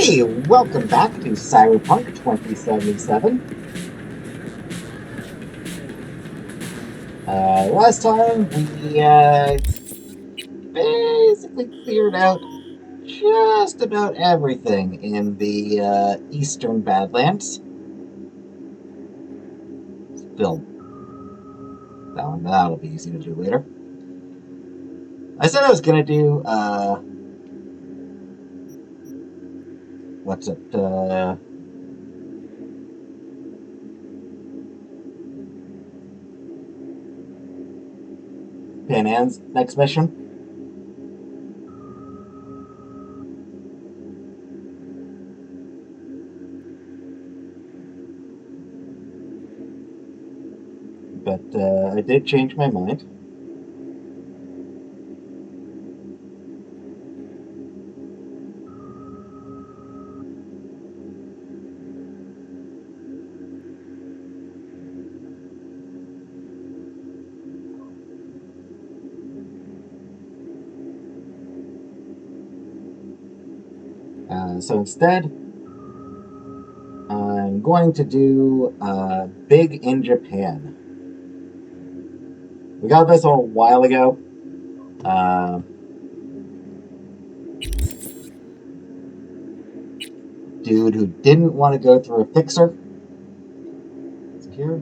Hey, welcome back to Cyberpunk 2077. Last time we basically cleared out just about everything in the Eastern Badlands. Still, that'll be easy to do later. I said I was gonna do what's it? Pan Am's next mission. But I did change my mind. So instead, I'm going to do Big in Japan. We got this a while ago. Dude who didn't want to go through a fixer. Is it here?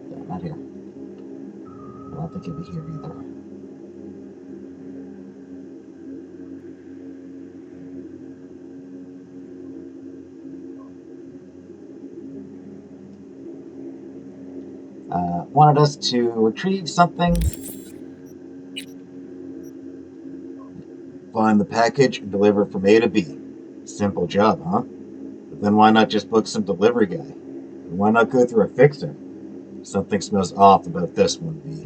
Yeah, not here. I don't think it'll be here either. Wanted us to retrieve something, find the package, and deliver from A to B. Simple job, huh? But then why not just book some delivery guy? And why not go through a fixer? Something smells off about this one, B.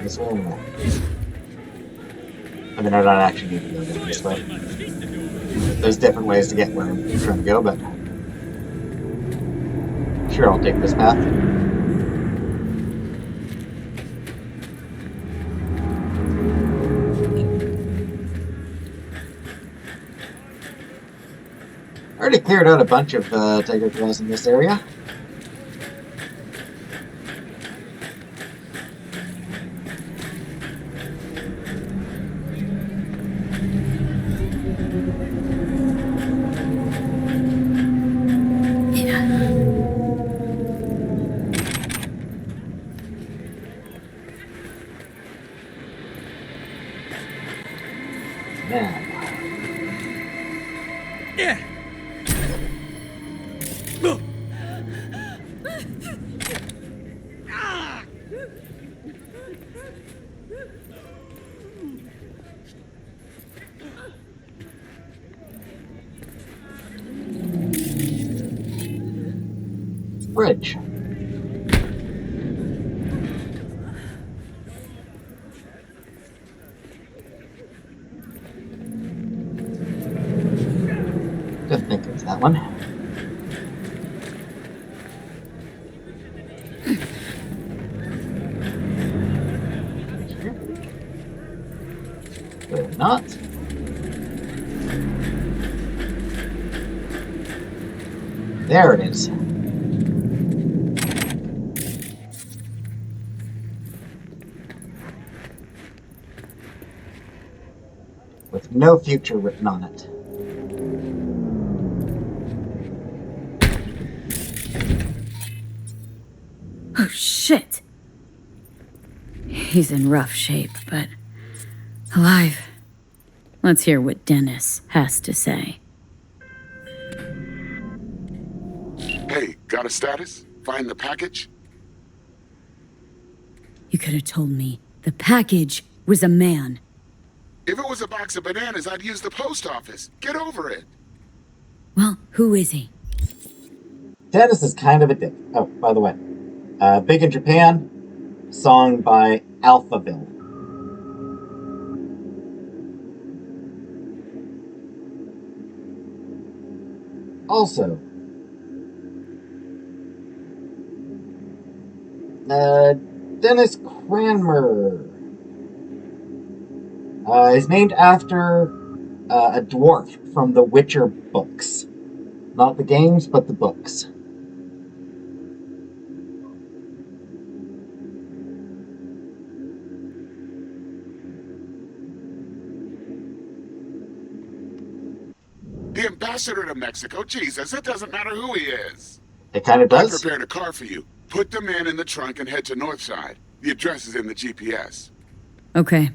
This one. I mean, I don't actually need to go down this way. There's different ways to get where I'm trying to go, but sure, I'll take this path. I already cleared out a bunch of tiger claws in this area. Bridge. Didn't think it was that one. Clearly not. There it is. With no future written on it. Shit. He's in rough shape, but alive. Let's hear what Dennis has to say. Hey, got a status? Find the package? You could have told me the package was a man. If it was a box of bananas, I'd use the post office. Get over it. Well, who is he? Dennis is kind of a dick. Oh, by the way, big in Japan, song by Alphaville. Also, Dennis Cranmer is named after a dwarf from the Witcher books. Not the games, but the books. The ambassador to Mexico? Jesus, it doesn't matter who he is. It kind of I does. prepared a car for you. Put the man in the trunk and head to Northside. The address is in the GPS. Okay.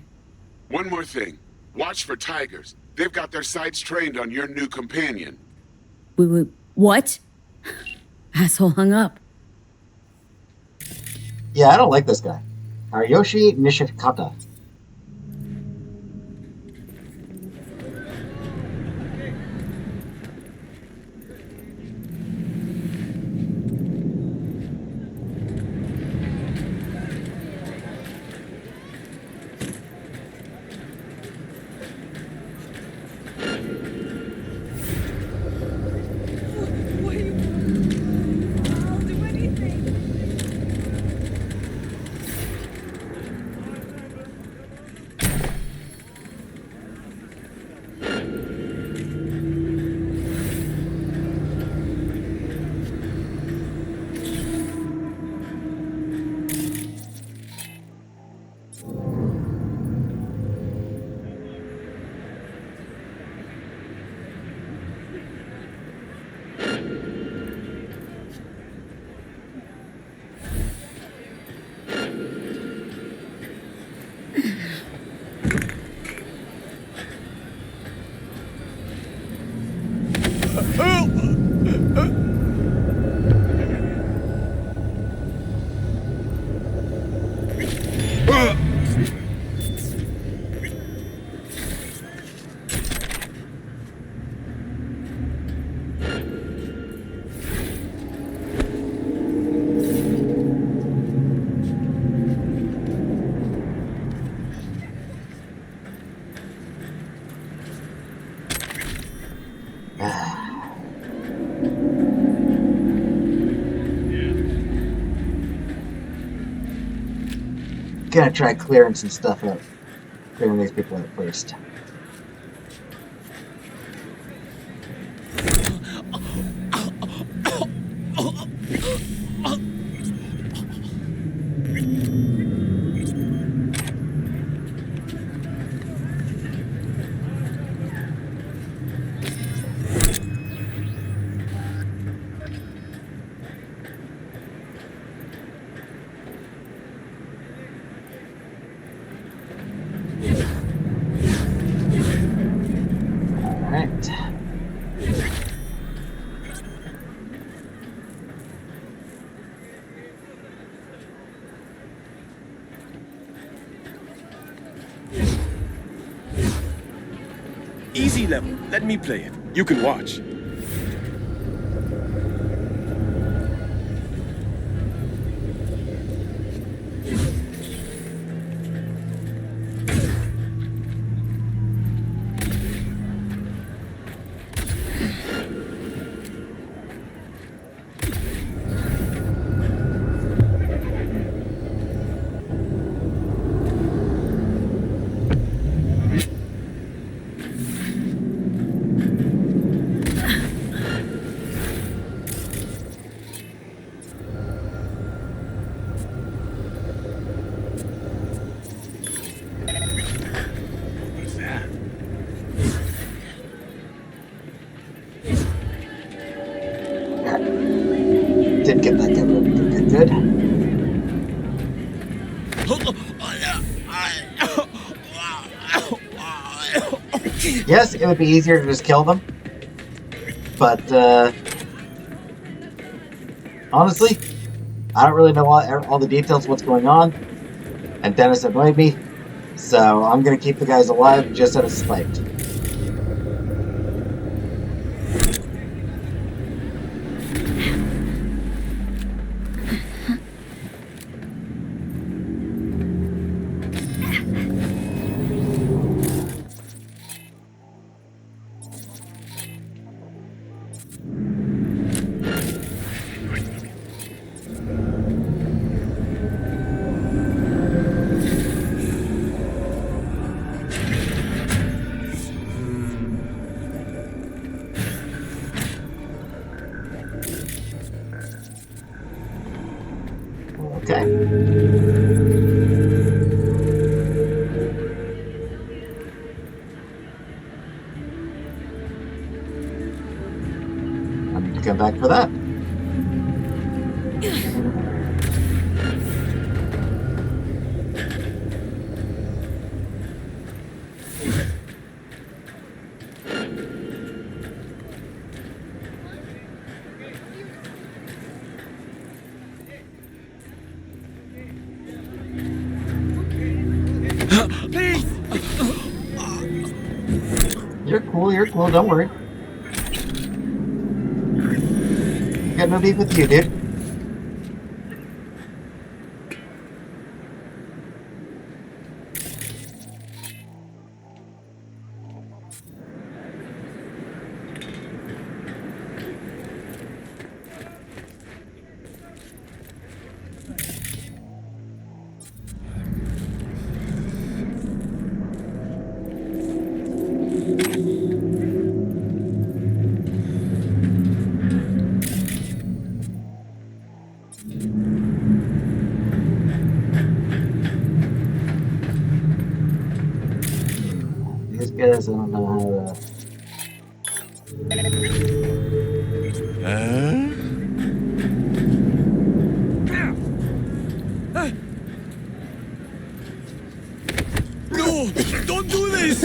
One more thing. Watch for tigers. They've got their sights trained on your new companion. What? Asshole hung up. Yeah, I don't like this guy. Ariyoshi Nishikata. Gonna try clearing some stuff out. Clearing these people out first. Easy level. Let me play it. You can watch. Did get that good. Yes, it would be easier to just kill them. But, honestly, I don't really know all the details of what's going on. And Dennis annoyed me. So I'm going to keep the guys alive just out of spite. Okay. I need to come back for that. You're cool, don't worry. Got no beef with you, dude. These guys, I don't know how to... No! Don't do this!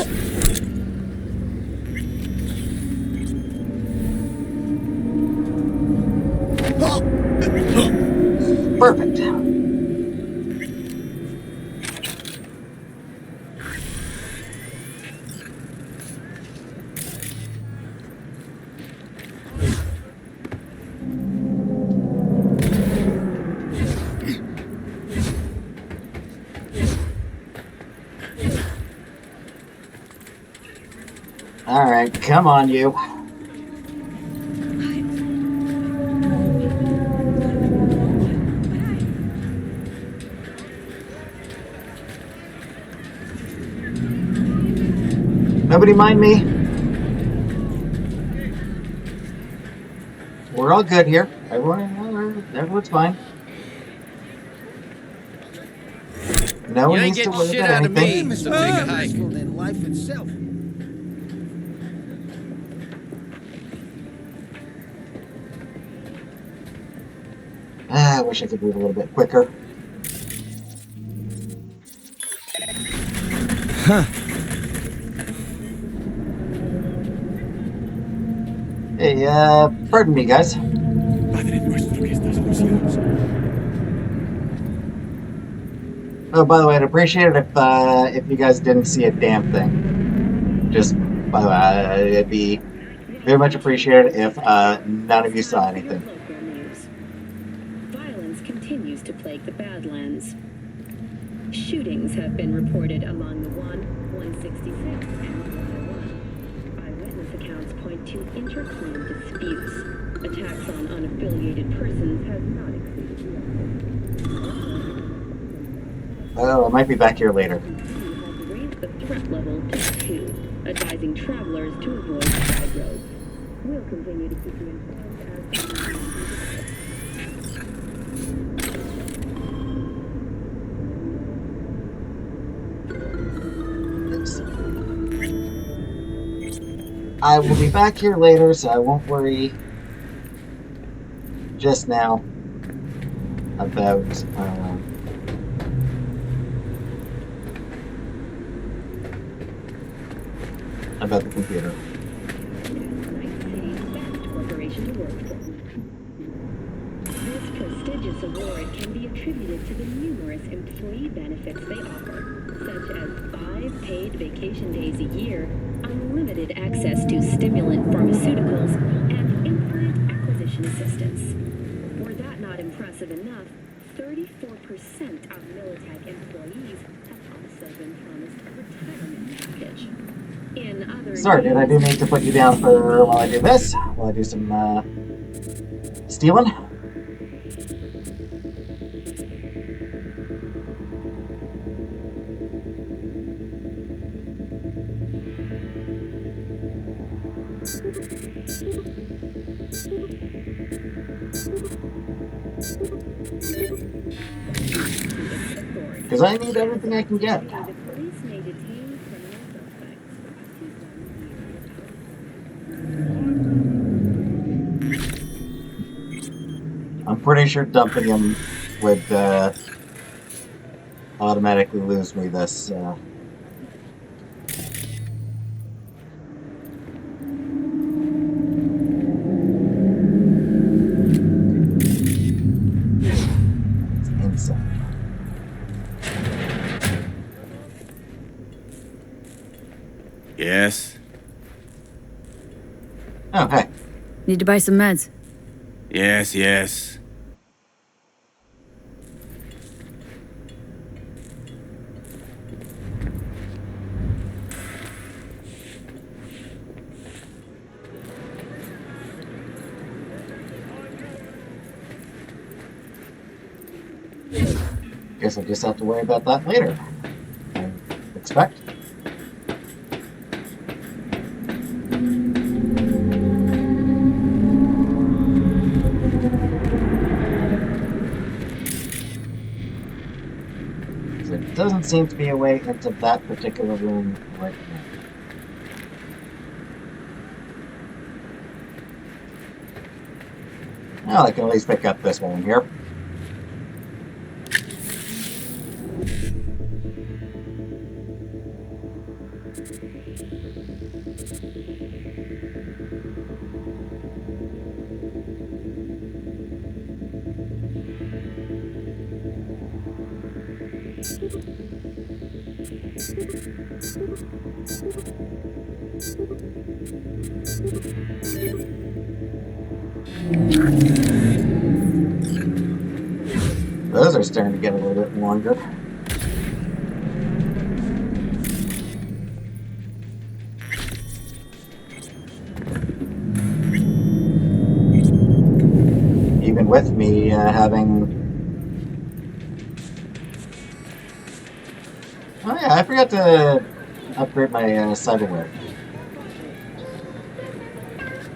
Perfect. Alright, come on, you. Nobody mind me. We're all good here. Everyone's fine. No one needs to worry about anything. Must have taken peaceful than life itself. I wish I could move a little bit quicker. Hey, pardon me, guys. Oh, by the way, I'd appreciate it if you guys didn't see a damn thing. Just, by the way, it'd be very much appreciated if none of you saw anything. Violence continues to plague the Badlands. Shootings have been reported along the 166, and 101. Eyewitness accounts point to interclan disputes. Attacks on unaffiliated persons have not exceeded the Oh, I might be back here later. has raised the threat level to 2, advising travelers to avoid side roads. We'll continue to keep you informed as... I will be back here later, so I won't worry just now about about the computer. Night City's best corporation to work for. This prestigious award can be attributed to the numerous employee benefits they offer, such as 5 paid vacation days a year, unlimited access to stimulant pharmaceuticals, and implant acquisition assistance. Were that not impressive enough, 34% of Militech employees have also been promised a retirement package. In other Sorry, dude, I do need to put you down for while I do this. While I do some stealing. Because I need everything I can get. The police may detain criminal suspects for up to 1 year. I'm pretty sure dumping him would automatically lose me this. Inside. Yes? Oh, hey. Need to buy some meds. Yes. Guess I'll just have to worry about that later. I expect. There doesn't seem to be a way into that particular room right now. Well, I can at least pick up this one here. Those are starting to get a little bit longer. Even with me having... Oh yeah, I forgot to upgrade my cyberware.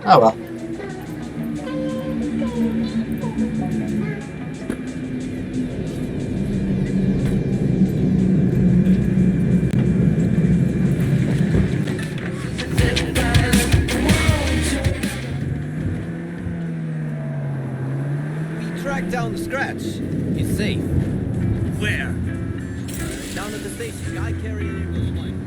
Oh well. Down the scratch. He's safe. Where? Down at the station. Guy carrying him was fine.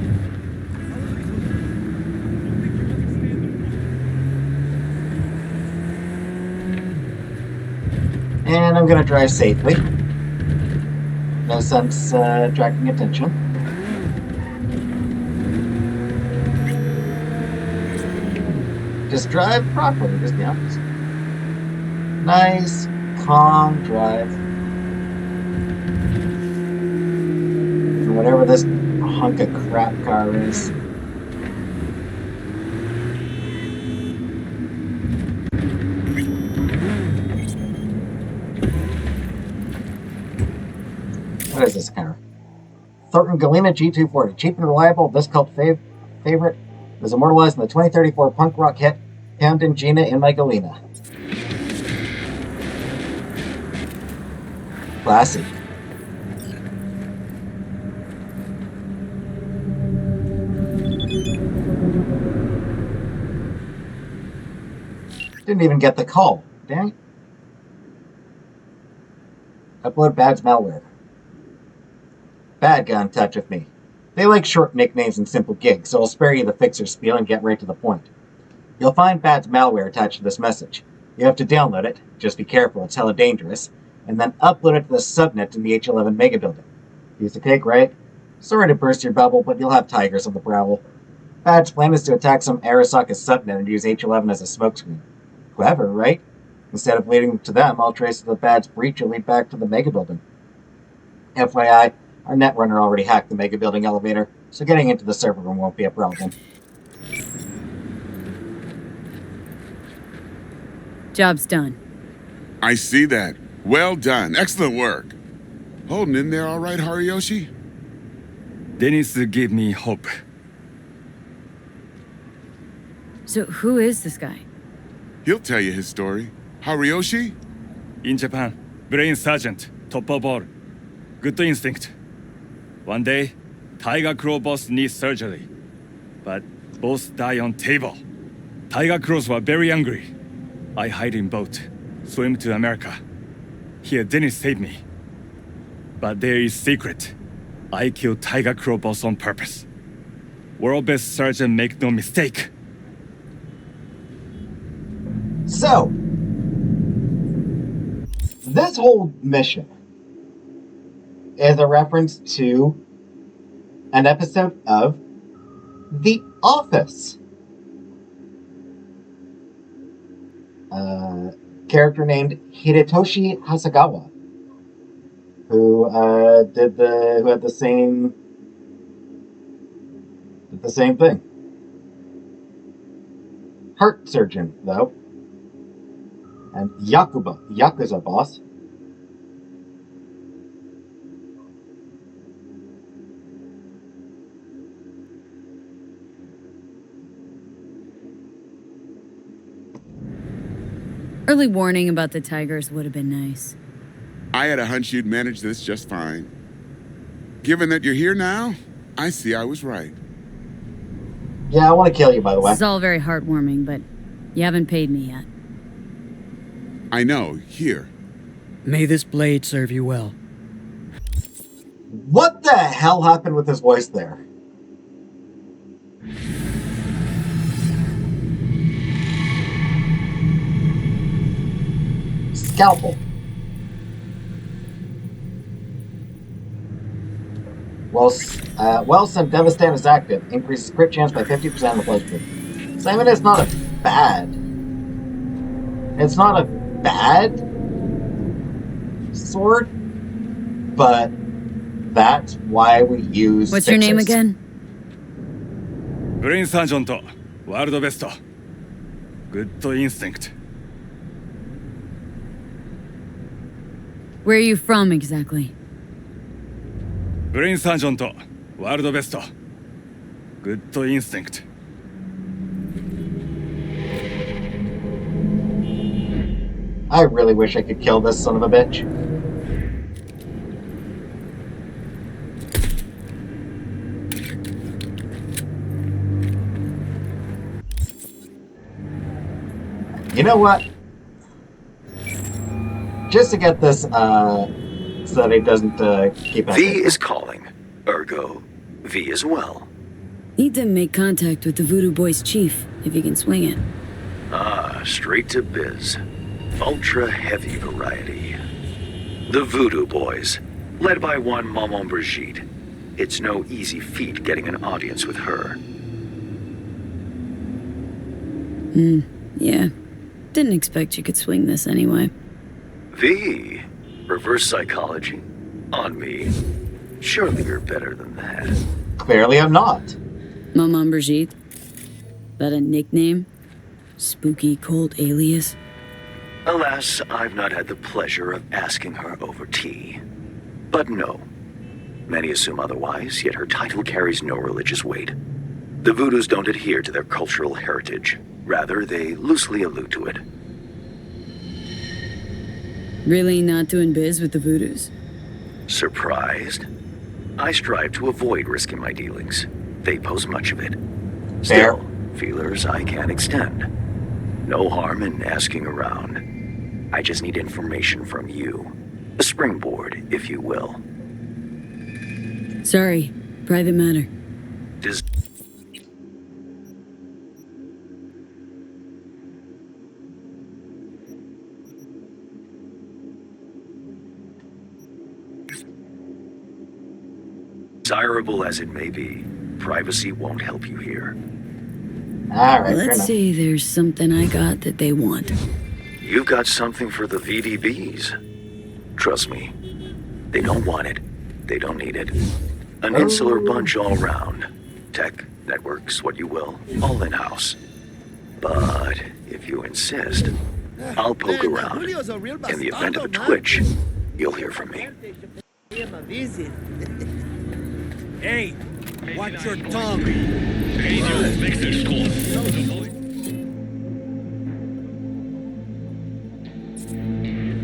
And I'm gonna drive safely. No sense attracting attention. Just drive properly, just be honest. Nice, calm drive. And whatever this hunk of crap car is. What is this car? Thornton Galena G240. Cheap and reliable, this cult favorite was immortalized in the 2034 punk rock hit Camden Gina in my Galena. Classy. Didn't even get the call. Dang it. Upload badge malware. Bad got in touch with me. They like short nicknames and simple gigs, so I'll spare you the fixer spiel and get right to the point. You'll find Bad's malware attached to this message. You have to download it, just be careful, it's hella dangerous, and then upload it to the subnet in the H11 mega building. Piece of cake, right? Sorry to burst your bubble, but you'll have tigers on the prowl. Bad's plan is to attack some Arasaka subnet and use H11 as a smokescreen. Clever, right? Instead of leading to them, I'll trace the Bad's breach and lead back to the mega building. FYI, our netrunner already hacked the mega building elevator, so getting into the server room won't be a problem. Job's done. I see that. Well done. Excellent work. Holding in there all right, Hariyoshi? Dennis gave me hope. So who is this guy? He'll tell you his story. Hariyoshi? In Japan, brain sergeant, top of all. Good instinct. One day, Tiger Claw boss needs surgery. But boss die on table. Tiger Claws were very angry. I hide in boat, swim to America. Here Dennis saved me. But there is secret. I killed Tiger Claw boss on purpose. World best surgeon, make no mistake. So, this whole mission is a reference to an episode of The Office. Character named Hidetoshi Hasagawa, who had the same thing. Heart surgeon, though. And Yakuza boss. Early warning about the tigers would have been nice. I had a hunch you'd manage this just fine. Given that you're here now, I see I was right. Yeah, I want to kill you, by the way. This is all very heartwarming, but you haven't paid me yet. I know, here. May this blade serve you well. What the hell happened with his voice there? Scalpel. Well, some Devastate is active. Increases crit chance by 50% on the playthrough. So I mean, it's not a bad sword, but that's why we use What's your name fixers. again? Brain sergeant, world best. Good instinct. Where are you from exactly? Brain sergeant, world best. Good instinct. I really wish I could kill this son of a bitch. You know what? Just to get this, so that it doesn't keep V happening. is calling. Ergo, V as well. Need to make contact with the Voodoo Boys chief, if you can swing it. Ah, straight to biz. Ultra heavy variety. The Voodoo Boys, led by one Maman Brigitte. It's no easy feat getting an audience with her. Yeah. Didn't expect you could swing this anyway. V, reverse psychology. On me. Surely you're better than that. Clearly I'm not. Maman Brigitte? That a nickname? Spooky cult alias? Alas, I've not had the pleasure of asking her over tea. But no. Many assume otherwise, yet her title carries no religious weight. The Voodoos don't adhere to their cultural heritage. Rather, they loosely allude to it. Really not doing biz with the Voodoos? Surprised? I strive to avoid risking my dealings. They pose much of it. Fair. Still, feelers I can extend. No harm in asking around. I just need information from you. A springboard, if you will. Sorry, Private matter. Des- Desirable as it may be, privacy won't help you here. All right, fair Let's enough. say there's something I got that they want. You've got something for the VDBs. Trust me, they don't want it. They don't need it. An insular bunch all around. Tech, networks, what you will, all in-house. But if you insist, I'll poke around. In the event of a twitch, you'll hear from me. Hey, watch your tongue.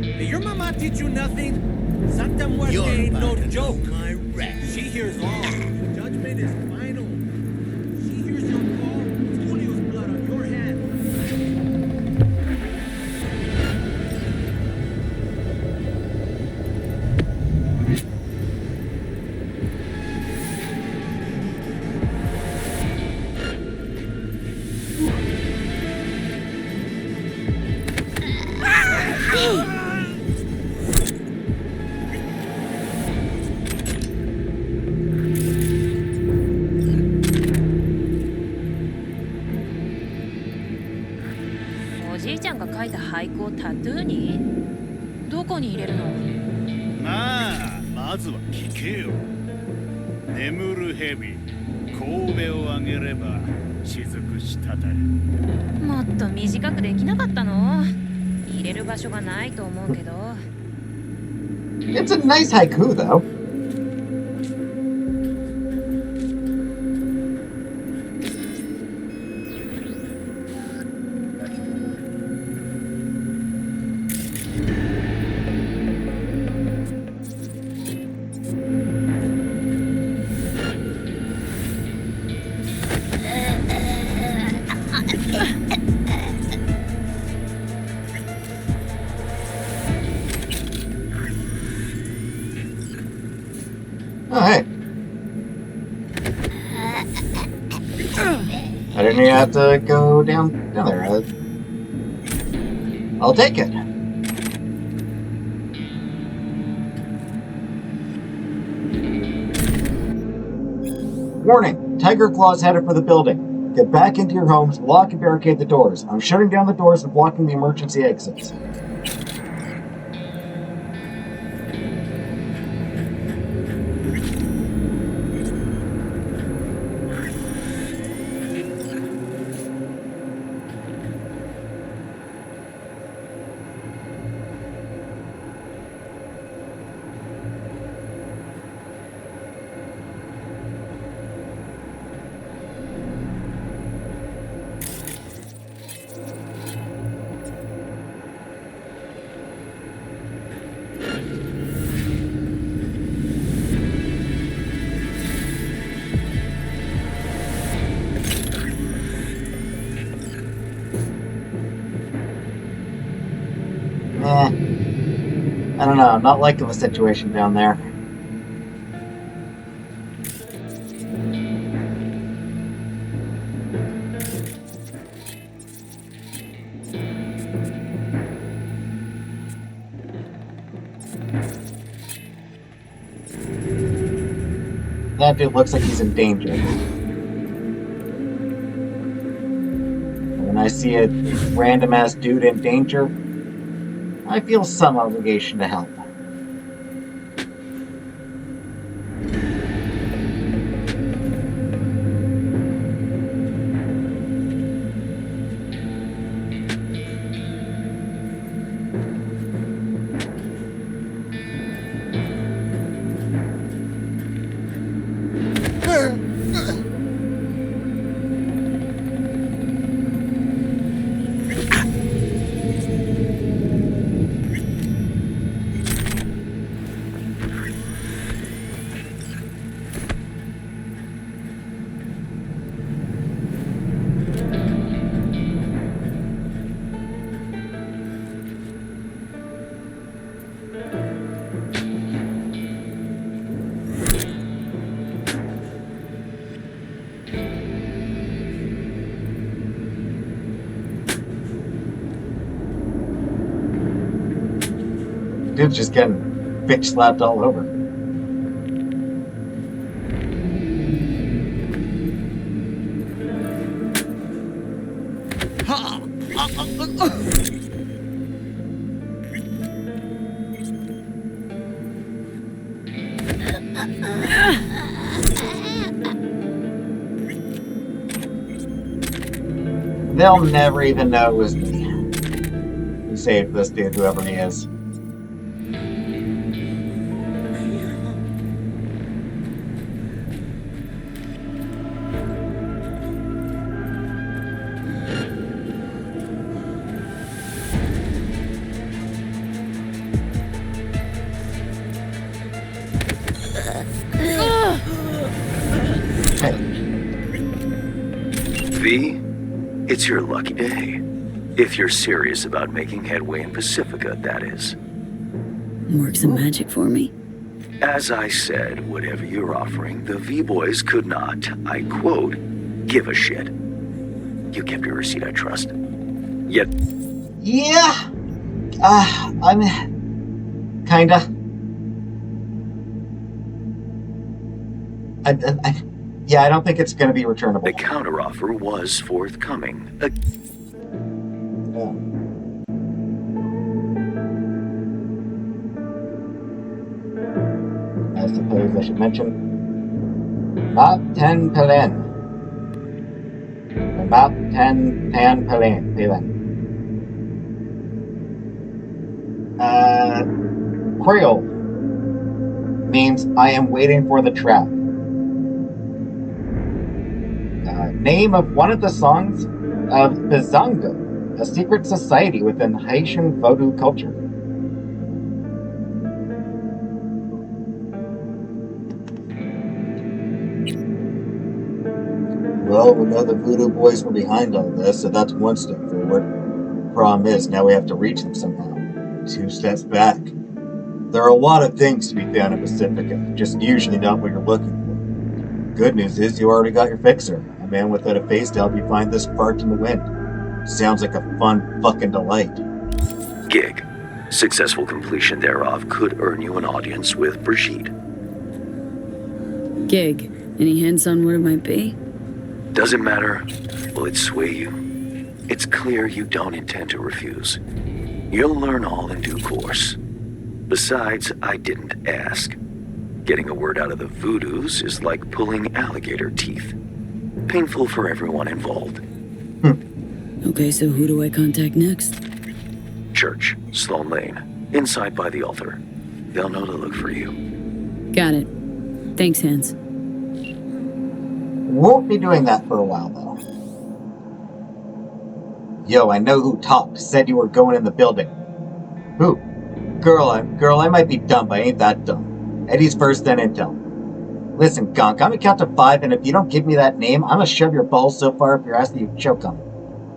Did your mama teach you nothing? Santa Muerte ain't no joke. She hears all. Judgment is final. She hears your call. Julio's blood on your hands. It's a nice haiku, though. Oh, hey. I didn't even have to go down there. I'll take it. Warning, Tiger Claw's headed for the building. Get back into your homes, lock and barricade the doors. I'm shutting down the doors and blocking the emergency exits. I don't know, not liking the situation down there. That dude looks like he's in danger. When I see a random ass dude in danger, I feel some obligation to help. Dude's just getting bitch slapped all over. They'll never even know it was me who saved this dude, whoever he is. V, it's your lucky day. If you're serious about making headway in Pacifica, that is. Work some magic for me. As I said, whatever you're offering, the V-Boys could not, I quote, give a shit. You kept your receipt, I trust. Yet, Yeah. I'm kinda. Yeah, I don't think it's going to be returnable. the counteroffer was forthcoming. Yeah. I suppose I should mention Map 10 Pelen. Map 10 Pan Pelen. Creole means I am waiting for the trap. Name of one of the songs of Bizango, a secret society within Haitian Vodou culture. Well, we know the Voodoo Boys were behind all this, so that's one step forward. Problem is, now we have to reach them somehow. 2 steps back. There are a lot of things to be found in Pacifica, just usually not what you're looking for. Good news is you already got your fixer, a man without a face to help you find this spark in the wind. Sounds like a fun fucking delight. Gig. Successful completion thereof could earn you an audience with Brigitte. Gig. Any hints on what it might be? Doesn't matter. Will it sway you? It's clear you don't intend to refuse. You'll learn all in due course. Besides, I didn't ask. Getting a word out of the Voodoos is like pulling alligator teeth. Painful for everyone involved. Okay, so who do I contact next? Church, Sloan Lane, inside by the altar. They'll know to look for you. Got it. Thanks, Hans. Won't be doing that for a while, though. Yo, I know who talked. Said you were going in the building. Who? Girl, I might be dumb, but I ain't that dumb. Eddie's first, then Intel. Listen, Gonk, I'm gonna count to 5, and if you don't give me that name, I'm gonna shove your balls so far up your ass that you choke on it.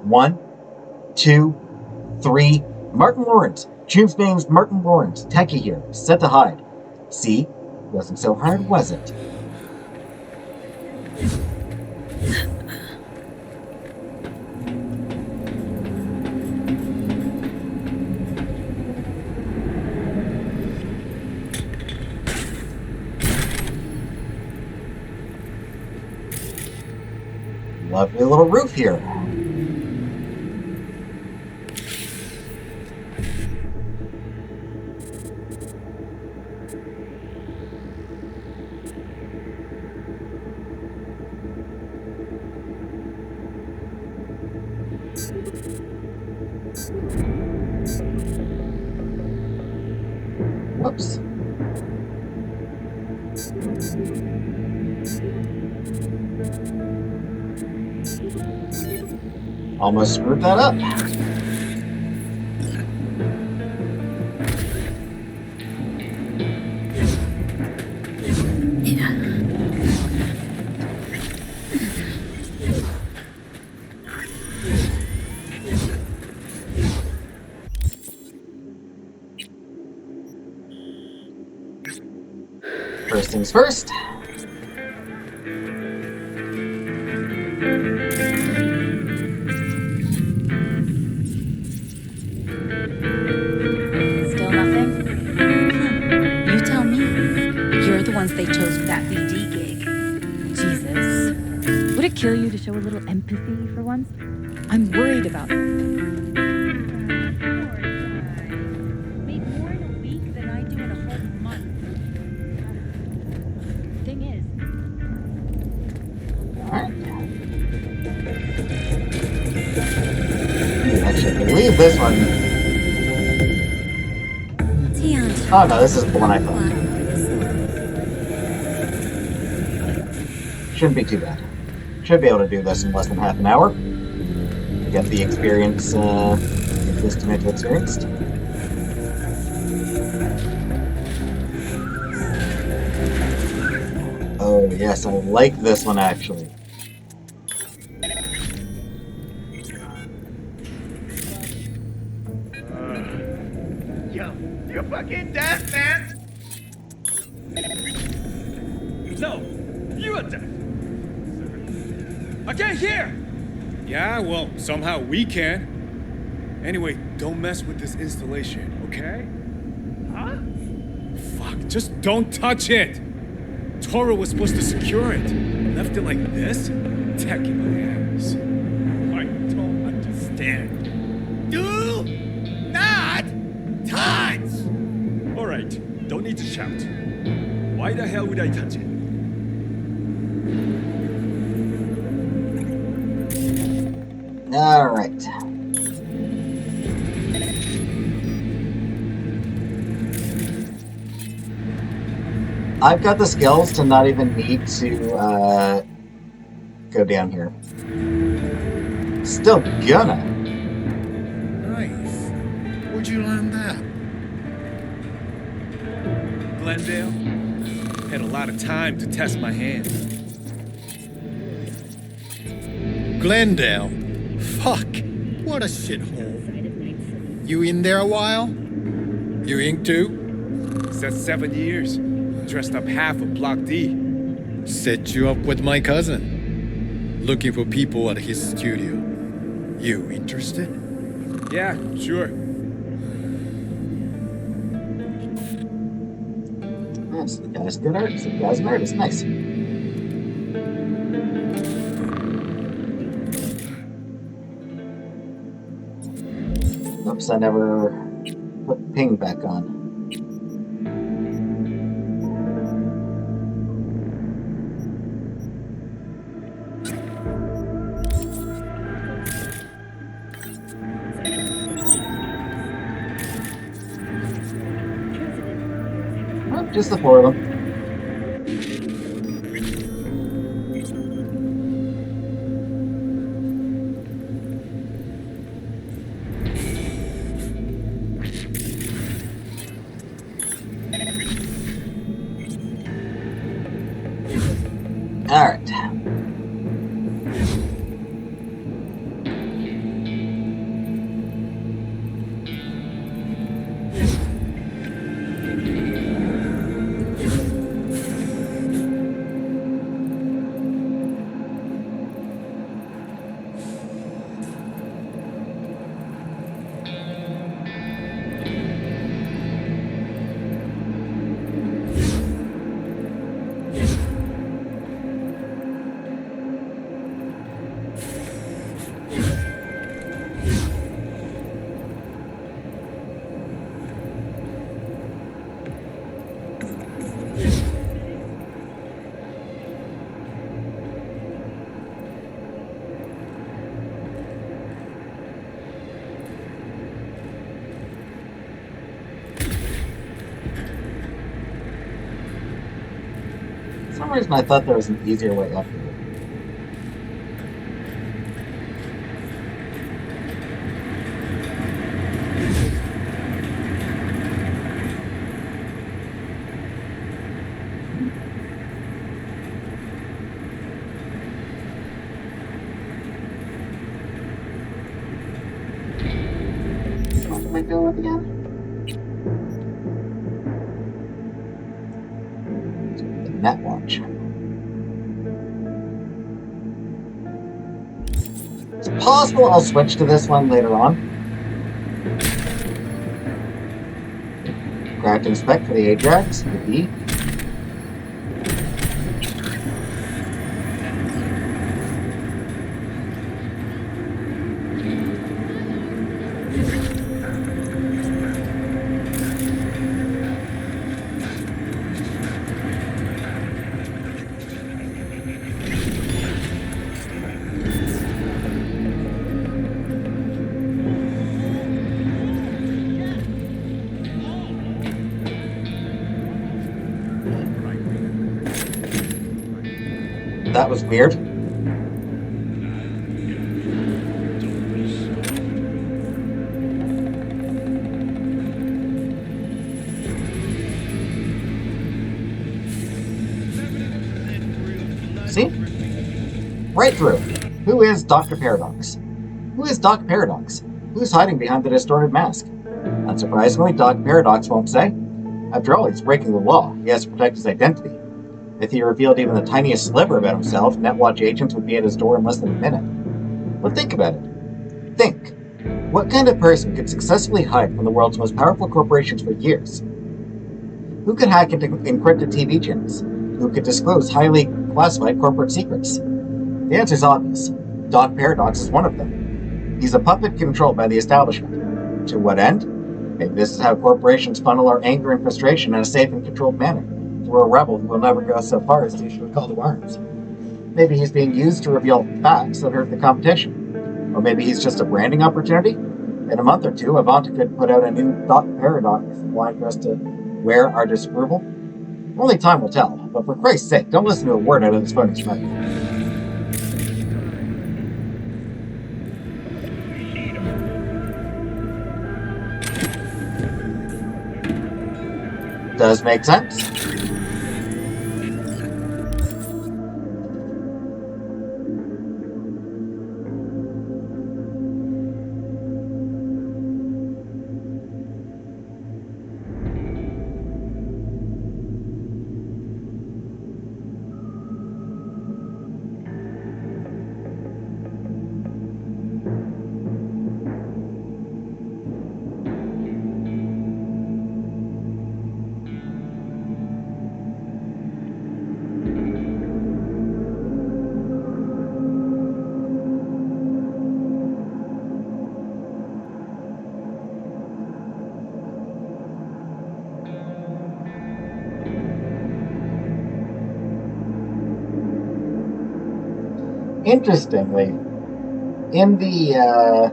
1, 2, 3. Martin Lawrence. June's name's Martin Lawrence. Techie here. Set to hide. See? Wasn't so hard, was it? Lovely little roof here. Whoops. Almost screwed that up. First things first. Still nothing? kill you to show a little empathy for once? I'm worried about you. Made more in a week than I do in a whole month. Thing is, Actually, I believe this one. Oh no, this is the one I thought. Shouldn't be too bad. Should be able to do this in less than half an hour. Get the experience, get this tomato experienced. Oh yes, I like this one actually. You're fucking dead, man! No, you are dead. I can't hear. Yeah, well, somehow we can. Anyway, don't mess with this installation, okay? Huh? Fuck, just don't touch it! Toro was supposed to secure it. Left it like this? Taking my ass. I don't understand. Do not touch! Alright, don't need to shout. Why the hell would I touch it? Alright. I've got the skills to not even need to go down here. Still gonna. Nice. Where'd you learn that? Glendale? Had a lot of time to test my hand. Glendale? Fuck. What a shithole. You in there a while? You ink too? Said 7 years. Dressed up half of Block D. Set you up with my cousin. Looking for people at his studio. You interested? Yeah, sure. Nice. The guy's good artist. The guy's an artist. Nice. Oops, I never put ping back on. Oh, just the four of them. All right. For some reason I thought there was an easier way up here. What am I going with again? Net watch. It's possible I'll switch to this one later on. Craft inspect for the Ajax, the B. That was weird. See? Right through. Who is Dr. Paradox? Who is Doc Paradox? Who's hiding behind the distorted mask? Unsurprisingly, Doc Paradox won't say. After all, he's breaking the law. He has to protect his identity. If he revealed even the tiniest sliver about himself, Netwatch agents would be at his door in less than a minute. But think about it. Think. What kind of person could successfully hide from the world's most powerful corporations for years? Who could hack into encrypted TV channels? Who could disclose highly classified corporate secrets? The answer's obvious. Doc Paradox is one of them. He's a puppet controlled by the establishment. To what end? Maybe this is how corporations funnel our anger and frustration in a safe and controlled manner, through a rebel who will never go so far as to issue a call to arms. Maybe he's being used to reveal facts that hurt the competition. Or maybe he's just a branding opportunity. In a month or two, Avanta could put out a new Doc Paradox line for us to wear our disapproval. Only time will tell, but for Christ's sake, don't listen to a word out of this phone's mouth. Does make sense. Interestingly, in the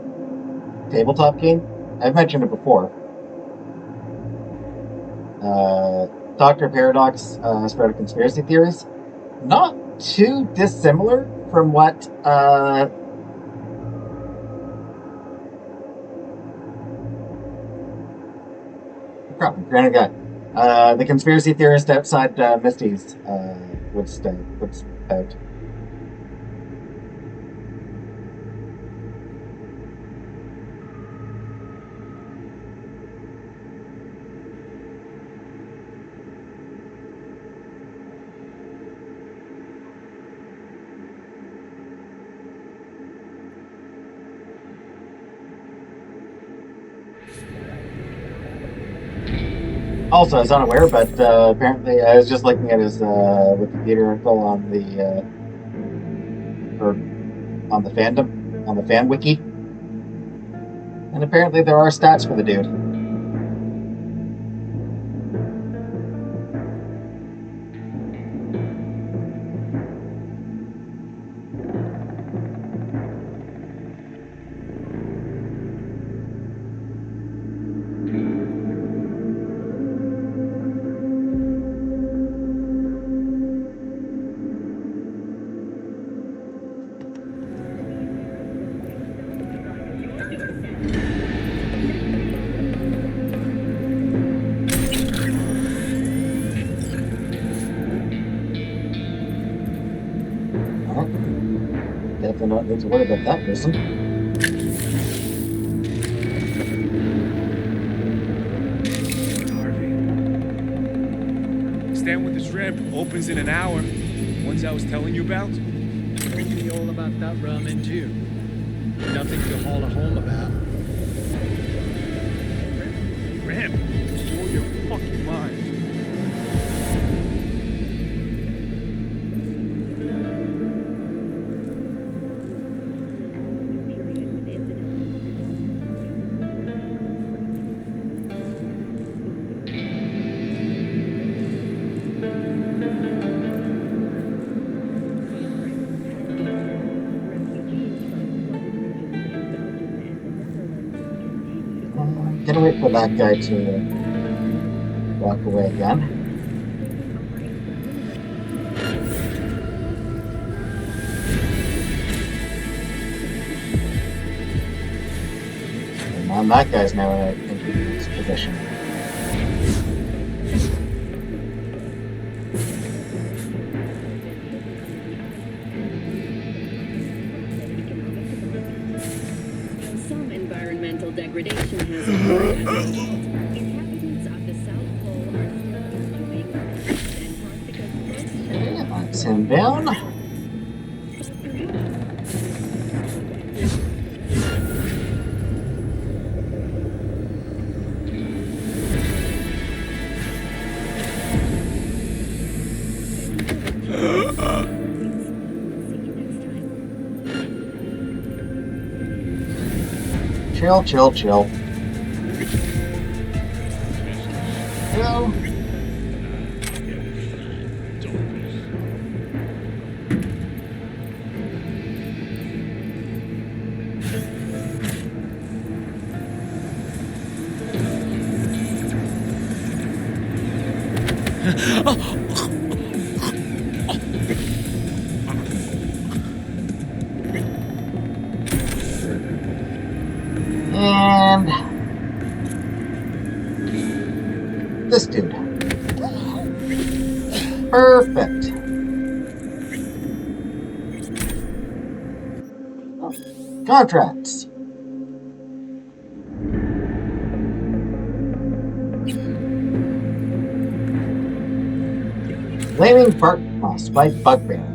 tabletop game, I've mentioned it before, Dr. Paradox spread of conspiracy theories. Not too dissimilar from what Granted guy. The conspiracy theorist outside Misty's would spout. Also, I was unaware, but apparently I was just looking at his Wikipedia info on the fandom, on the fan wiki, and apparently there are stats for the dude. Definitely not need to worry about that person. Stand with the shrimp opens in an hour. Ones I was telling you about. Told me all about that ramen too. Nothing to haul a home about. Ramp, blow your fucking mind. Gonna wait for that guy to walk away again. And that guy's now in a confused position. Some environmental degradation has occurred. Inhabitants of the South Pole are still moving, in part because Knocks him down. Chill, chill, chill. Go. And this dude. Perfect. Contracts. Blaming Bart Moss by Bugbear.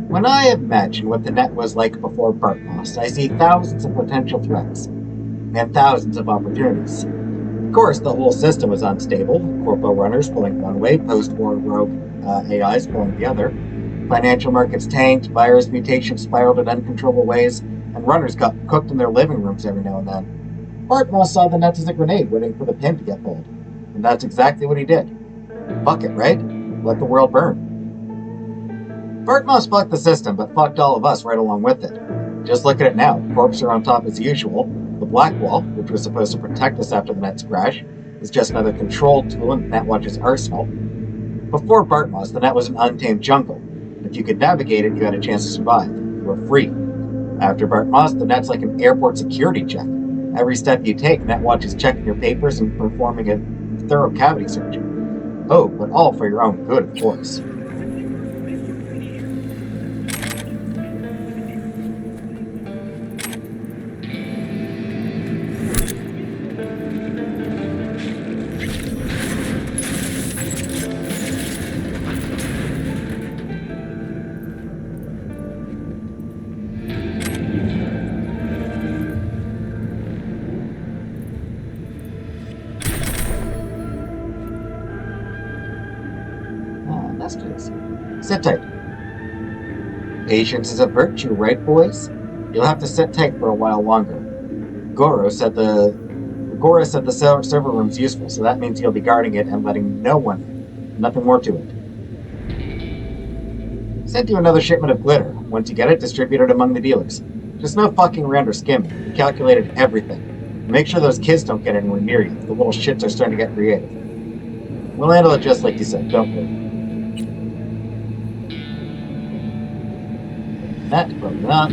When I imagine what the net was like before Bart Moss, I see thousands of potential threats and thousands of opportunities. Of course, the whole system was unstable. Corpo runners pulling one way, post-war rogue AIs pulling the other. Financial markets tanked, virus mutations spiraled in uncontrollable ways, and runners got cooked in their living rooms every now and then. Bart Moss saw the net as a grenade waiting for the pin to get pulled. And that's exactly what he did. Fuck it, right? Let the world burn. Bart Moss fucked the system, but fucked all of us right along with it. Just look at it now. Corps are on top as usual. The Black Wall, which was supposed to protect us after the net's crash, is just another control tool in NetWatch's arsenal. Before Bart Moss, the net was an untamed jungle. If you could navigate it, you had a chance to survive. You were free. After Bart Moss, the net's like an airport security check. Every step you take, NetWatch is checking your papers and performing a thorough cavity search. Oh, but all for your own good, of course. Sit tight. Patience is a virtue, right, boys? You'll have to sit tight for a while longer. Goro said the server room's useful, so that means he'll be guarding it and letting no one in. Nothing more to it. Sent you another shipment of glitter. Once you get it, distribute it among the dealers. Just no fucking around or skimming. We calculated everything. Make sure those kids don't get anywhere near you. The little shits are starting to get creative. We'll handle it just like you said, don't worry. That, probably not.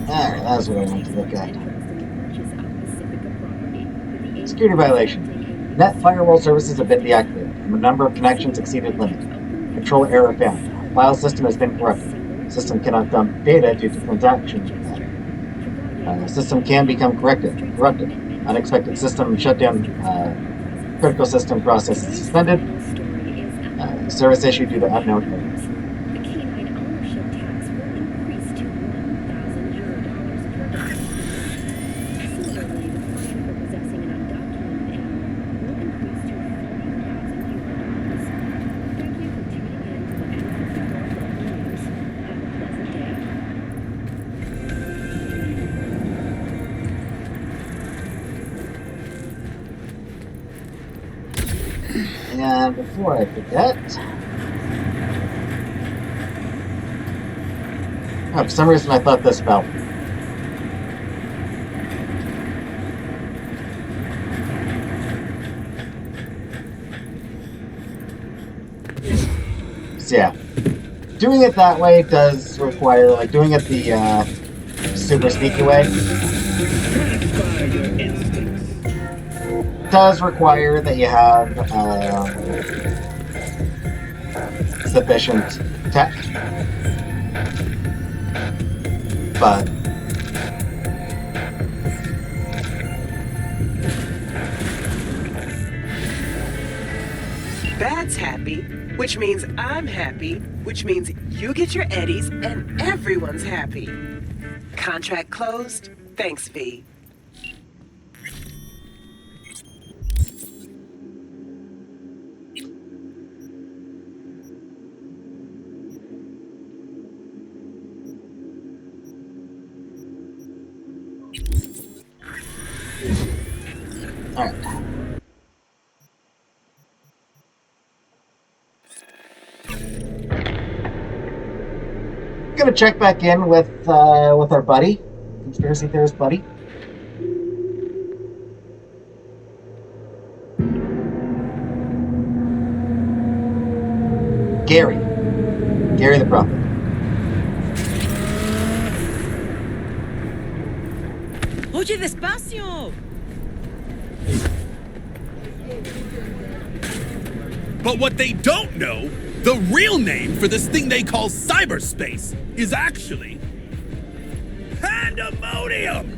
Alright, that's what I want to look at. Security violation. Net firewall services have been deactivated, and the number of connections exceeded limit. Control error found. File system has been corrupted. System cannot dump data due to transaction. System can become corrupted. Unexpected system shutdown. Critical system process is suspended. Service issue due to unknown errors. And before I forget... Oh, for some reason I thought this fell. So yeah, doing it that way does require, like, doing it the super sneaky way does require that you have sufficient tech. But Bad's happy, which means I'm happy, which means you get your eddies and everyone's happy. Contract closed. Thanks, V. all right. Gonna check back in with our buddy, conspiracy theorist buddy. Gary the Prophet. Oye, despacio! But what they don't know, the real name for this thing they call cyberspace is actually pandemonium!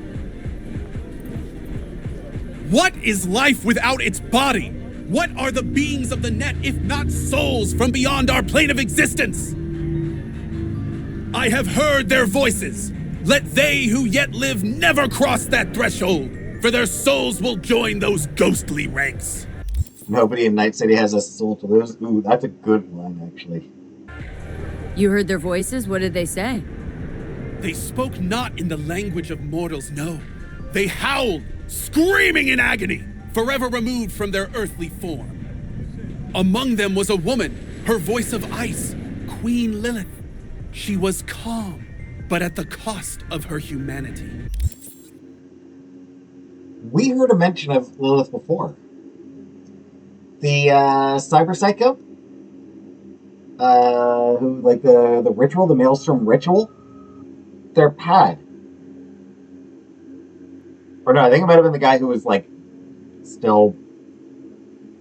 What is life without its body? What are the beings of the net if not souls from beyond our plane of existence? I have heard their voices. Let they who yet live never cross that threshold, for their souls will join those ghostly ranks. Nobody in Night City has a soul to lose. Ooh, that's a good line, actually. You heard their voices? What did they say? They spoke not in the language of mortals, no. They howled, screaming in agony, forever removed from their earthly form. Among them was a woman, her voice of ice, Queen Lilith. She was calm, but at the cost of her humanity. We heard a mention of Lilith before. The cyber psycho, who, like, the ritual, the Maelstrom ritual, their pad. Or no, I think it might have been the guy who was, like, who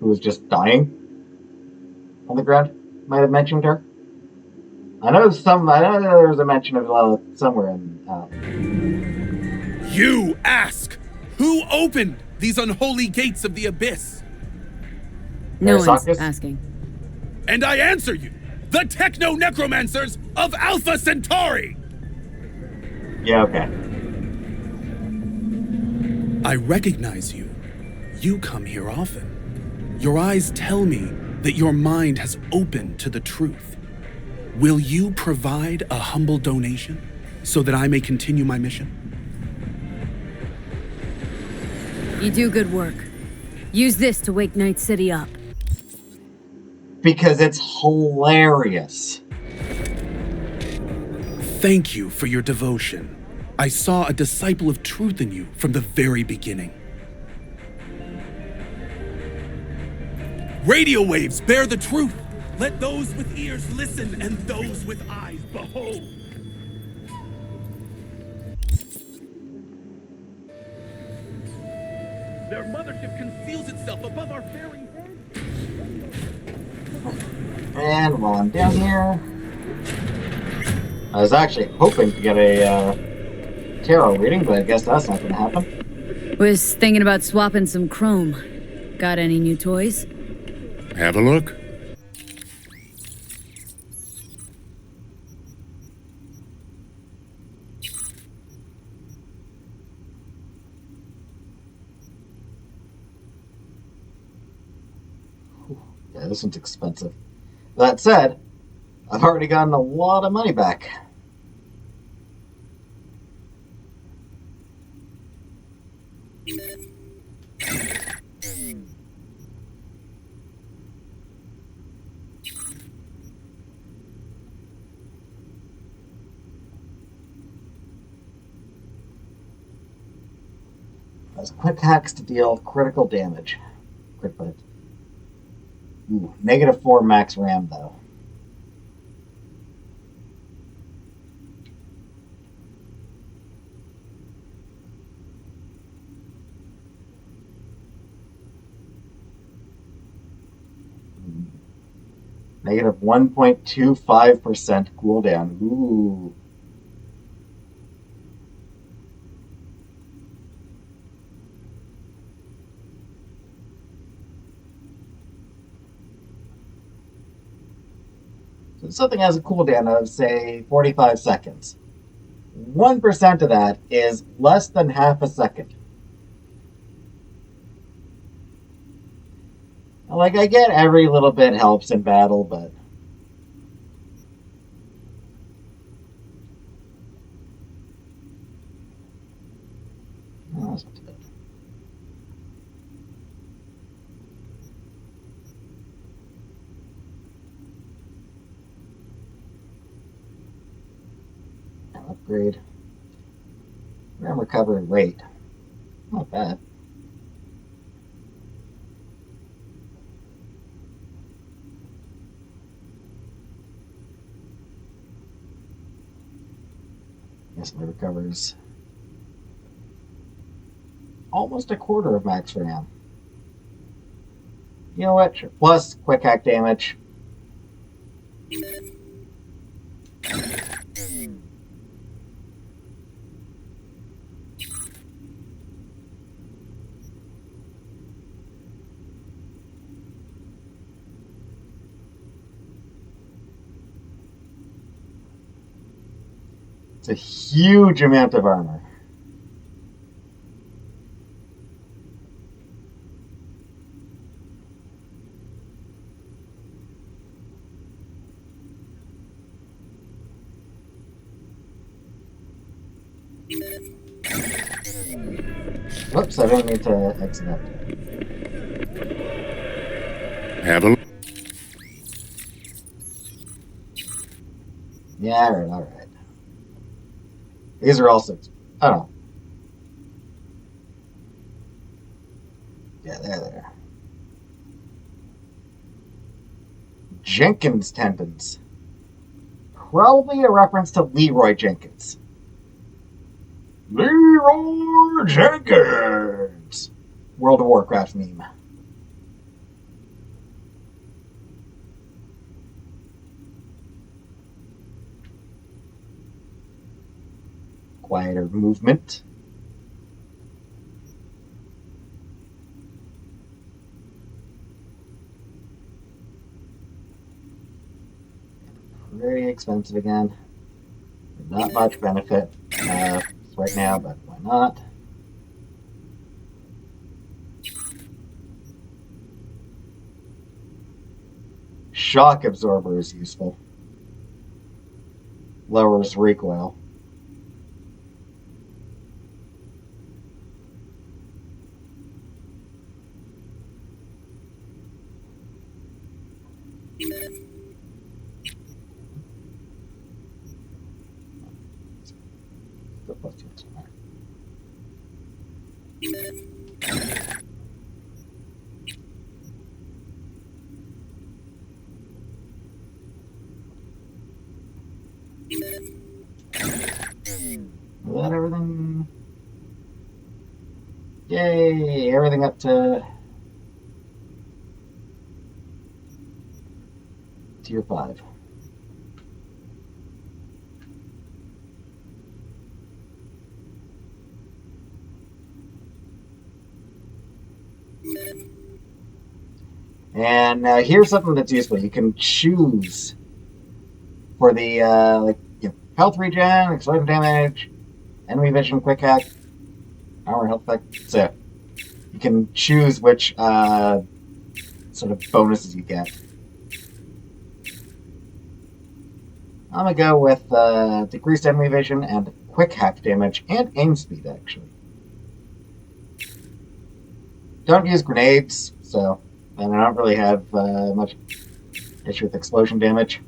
was just dying on the ground. Might have mentioned her. I know there was a mention of Lilith somewhere in. You ask, who opened these unholy gates of the abyss? No one's asking. And I answer you, the techno-necromancers of Alpha Centauri! Yeah, okay. I recognize you. You come here often. Your eyes tell me that your mind has opened to the truth. Will you provide a humble donation so that I may continue my mission? You do good work. Use this to wake Night City up. Because it's hilarious. Thank you for your devotion. I saw a disciple of truth in you from the very beginning. Radio waves bear the truth. Let those with ears listen and those with eyes behold. Their mothership conceals itself above our very heads. And while I'm down here, I was actually hoping to get a tarot reading, but I guess that's not going to happen. Was thinking about swapping some chrome. Got any new toys? Have a look. Yeah, this one's expensive. That said, I've already gotten a lot of money back. As quick hacks to deal critical damage. Crit bite. Ooh, -4 max RAM though. -1.25% cooldown. Ooh. So something has a cooldown of, say, 45 seconds. 1% of that is less than half a second. Like, I get every little bit helps in battle, but... Oh, that's not too bad. Upgrade. RAM recovery rate. Not bad. Yes, it recovers almost a quarter of max RAM. You know what? Sure. Plus quick hack damage. It's a huge amount of armor. Whoops, I didn't mean to exit that. Have a... Yeah, alright. These are also... I don't know. Yeah, there. Jenkins tendons. Probably a reference to Leroy Jenkins. Leroy Jenkins! World of Warcraft meme. Quieter movement. Very expensive again. Not much benefit right now, but why not? Shock absorber is useful. Lowers recoil. Is that everything? Yay! Everything up to Tier 5. And here's something that's useful. You can choose for the health regen, explosive damage, enemy vision, quick hack, armor health effect. So you can choose which sort of bonuses you get. I'm gonna go with decreased enemy vision and quick hack damage and aim speed, actually. Don't use grenades, so and I don't really have much issue with explosion damage.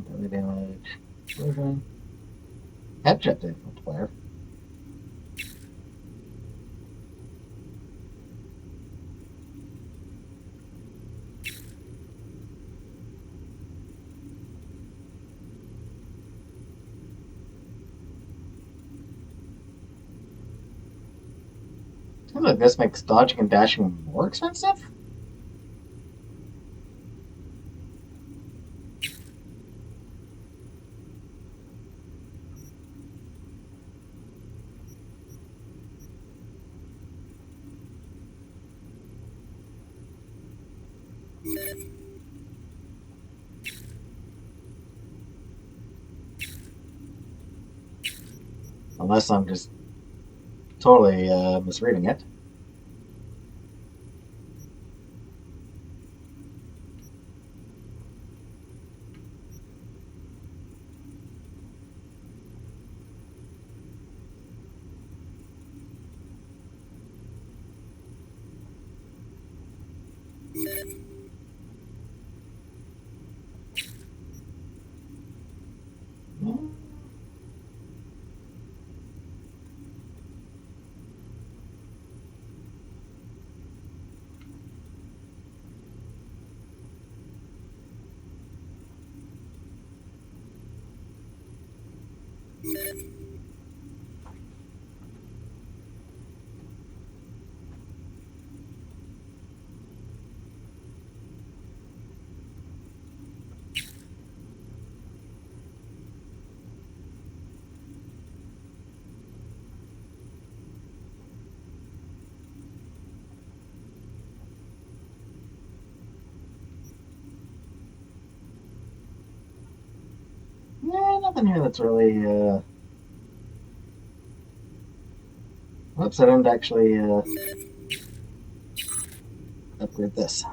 Completely damaged. Explosion. Headshot did multiplier. Seems like this makes dodging and dashing more expensive. Unless I'm just totally misreading it. Yeah, nothing here that's really. Whoops, I didn't actually upgrade this.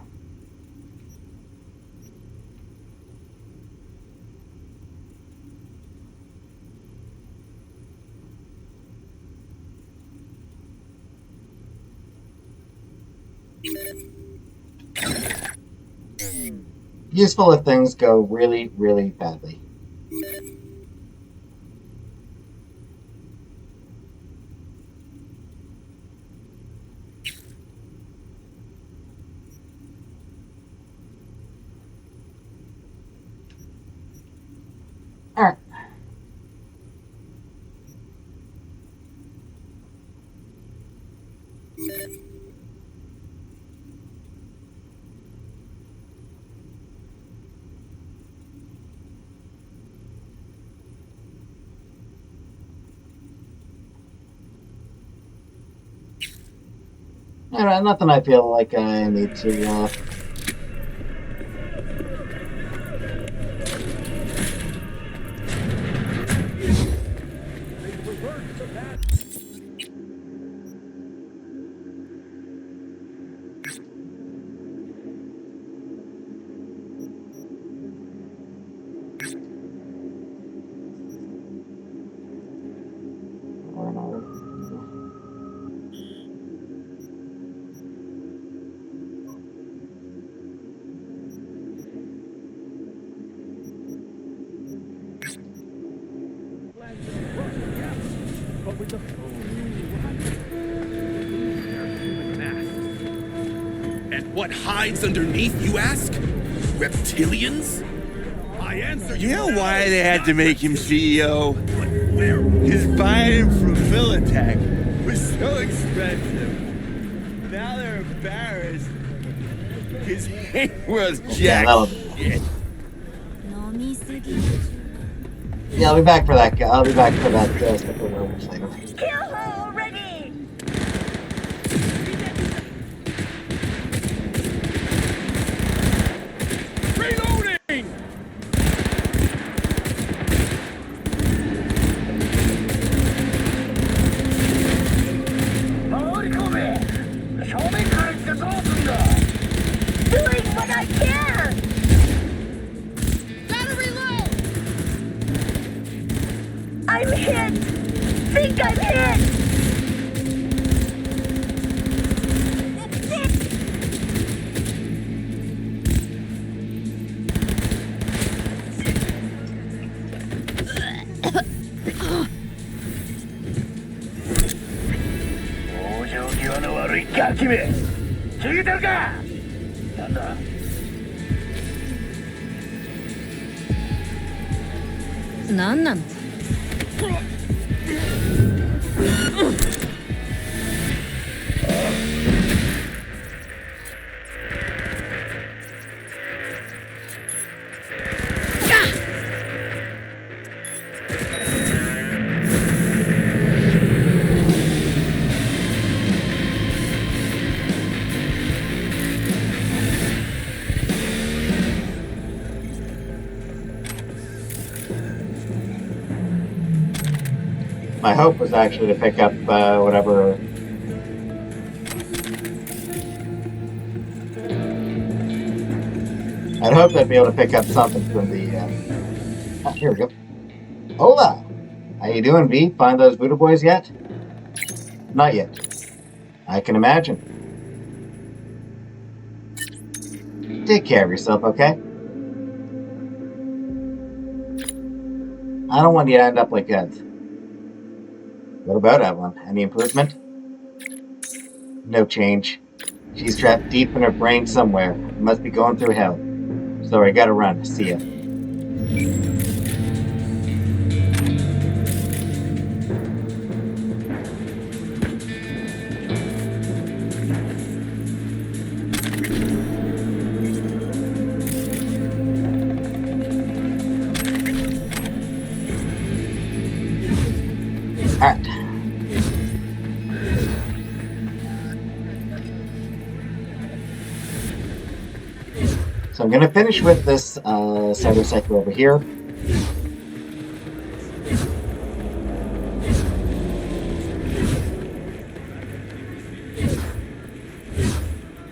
Useful if things go really, really badly. Alright. Alright, nothing I feel like I need to And what hides underneath, you ask? Reptilians? I answer you. You know why they had to make him CEO? Where? His buying from Militech was so expensive. Now they're embarrassed because he was jack shit. Yeah, I'll be back for that. I'll be back for that stuff over later. Kill her already! Reloading! Doing what I can! Gotta reload! I'm hit! Think I'm hit! か君聞いてるかなんだなんなの？My hope was actually to pick up whatever. I'd hoped I'd be able to pick up something from the. Here we go. Hola! How you doing, V? Find those Voodoo Boys yet? Not yet. I can imagine. Take care of yourself, okay? I don't want you to end up like that. What about Evelyn? Any improvement? No change. She's trapped deep in her brain somewhere. Must be going through hell. Sorry, gotta run. See ya. Alright. So I'm going to finish with this cyber over here.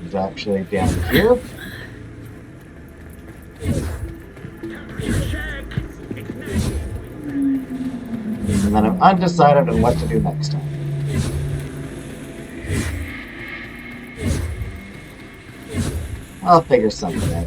It's actually down here. And then I'm undecided on what to do next time. I'll figure something out.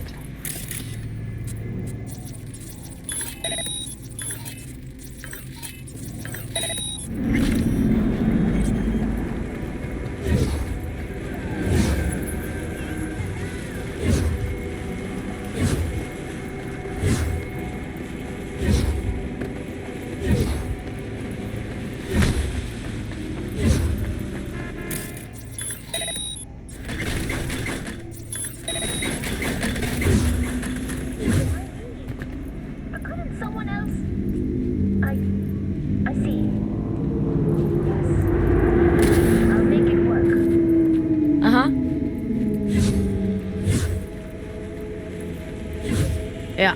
Yeah.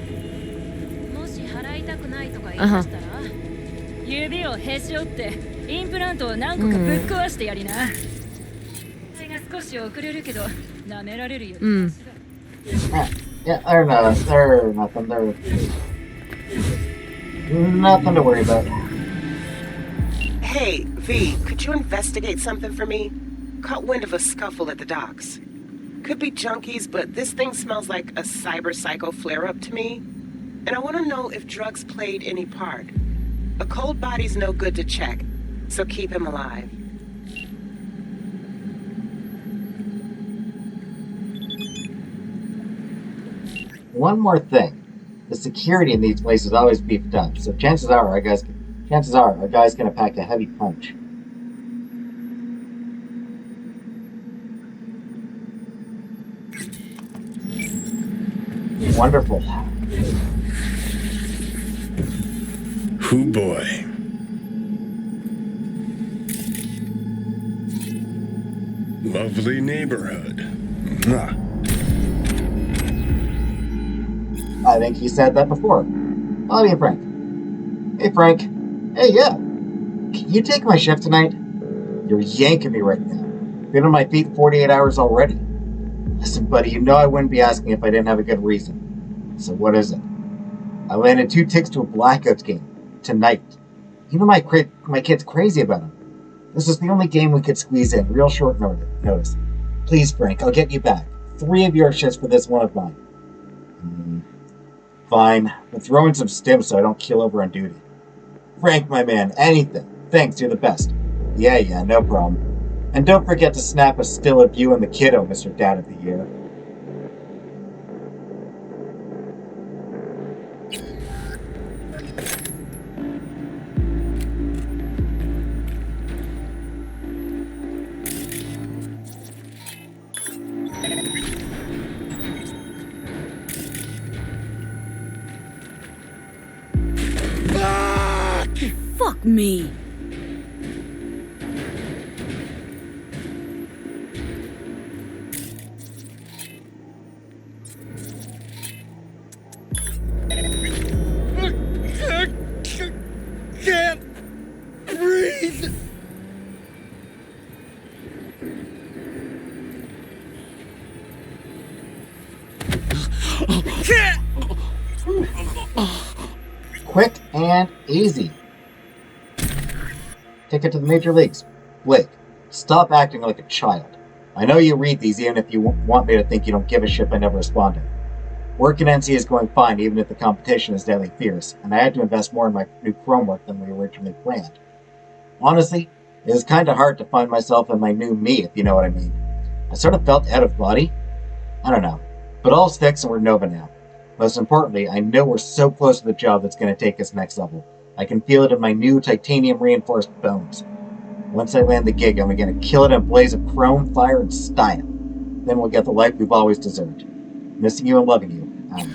もし払いたくないとか言い出したら、指をへし折ってインプラントを何個かぶっ壊してやりな。それが少し遅れるけど舐められるよ。Yeah, they're nothing. They're nothing to worry about. Hey, V, could you investigate something for me? Caught wind of a scuffle at the docks. Could be junkies, but this thing smells like a cyber psycho flare-up to me. And I want to know if drugs played any part. A cold body's no good to check, so keep him alive. One more thing. The security in these places is always beefed up, so chances are our guy's gonna pack a heavy punch. Wonderful. Hoo boy. Lovely neighborhood. Mwah. I think he said that before. Bobby and Frank. Hey, Frank. Hey, yeah. Can you take my shift tonight? You're yanking me right now. Been on my feet 48 hours already. Listen, buddy, you know I wouldn't be asking if I didn't have a good reason. So what is it? I landed 2 ticks to a Blackouts game. Tonight. You know my kid's crazy about him. This is the only game we could squeeze in. Real short notice. Please, Frank, I'll get you back. 3 of your shifts for this one of mine. Fine, but throw in some stim so I don't keel over on duty. Frank, my man, anything. Thanks, you're the best. Yeah, no problem. And don't forget to snap a still of you and the kiddo, Mr. Dad of the Year. Fuck me. Can't breathe. Quick and easy. Take it to the major leagues. Blake, stop acting like a child. I know you read these even if you want me to think you don't give a shit by never responding. Work in NC is going fine even if the competition is deadly fierce, and I had to invest more in my new Chrome work than we originally planned. Honestly, it was kind of hard to find myself in my new me, if you know what I mean. I sort of felt out of body. I don't know. But all's fixed and we're Nova now. Most importantly, I know we're so close to the job that's going to take us next level. I can feel it in my new titanium-reinforced bones. Once I land the gig, I'm going to kill it in a blaze of chrome, fire, and style. Then we'll get the life we've always deserved. Missing you and loving you, Alec.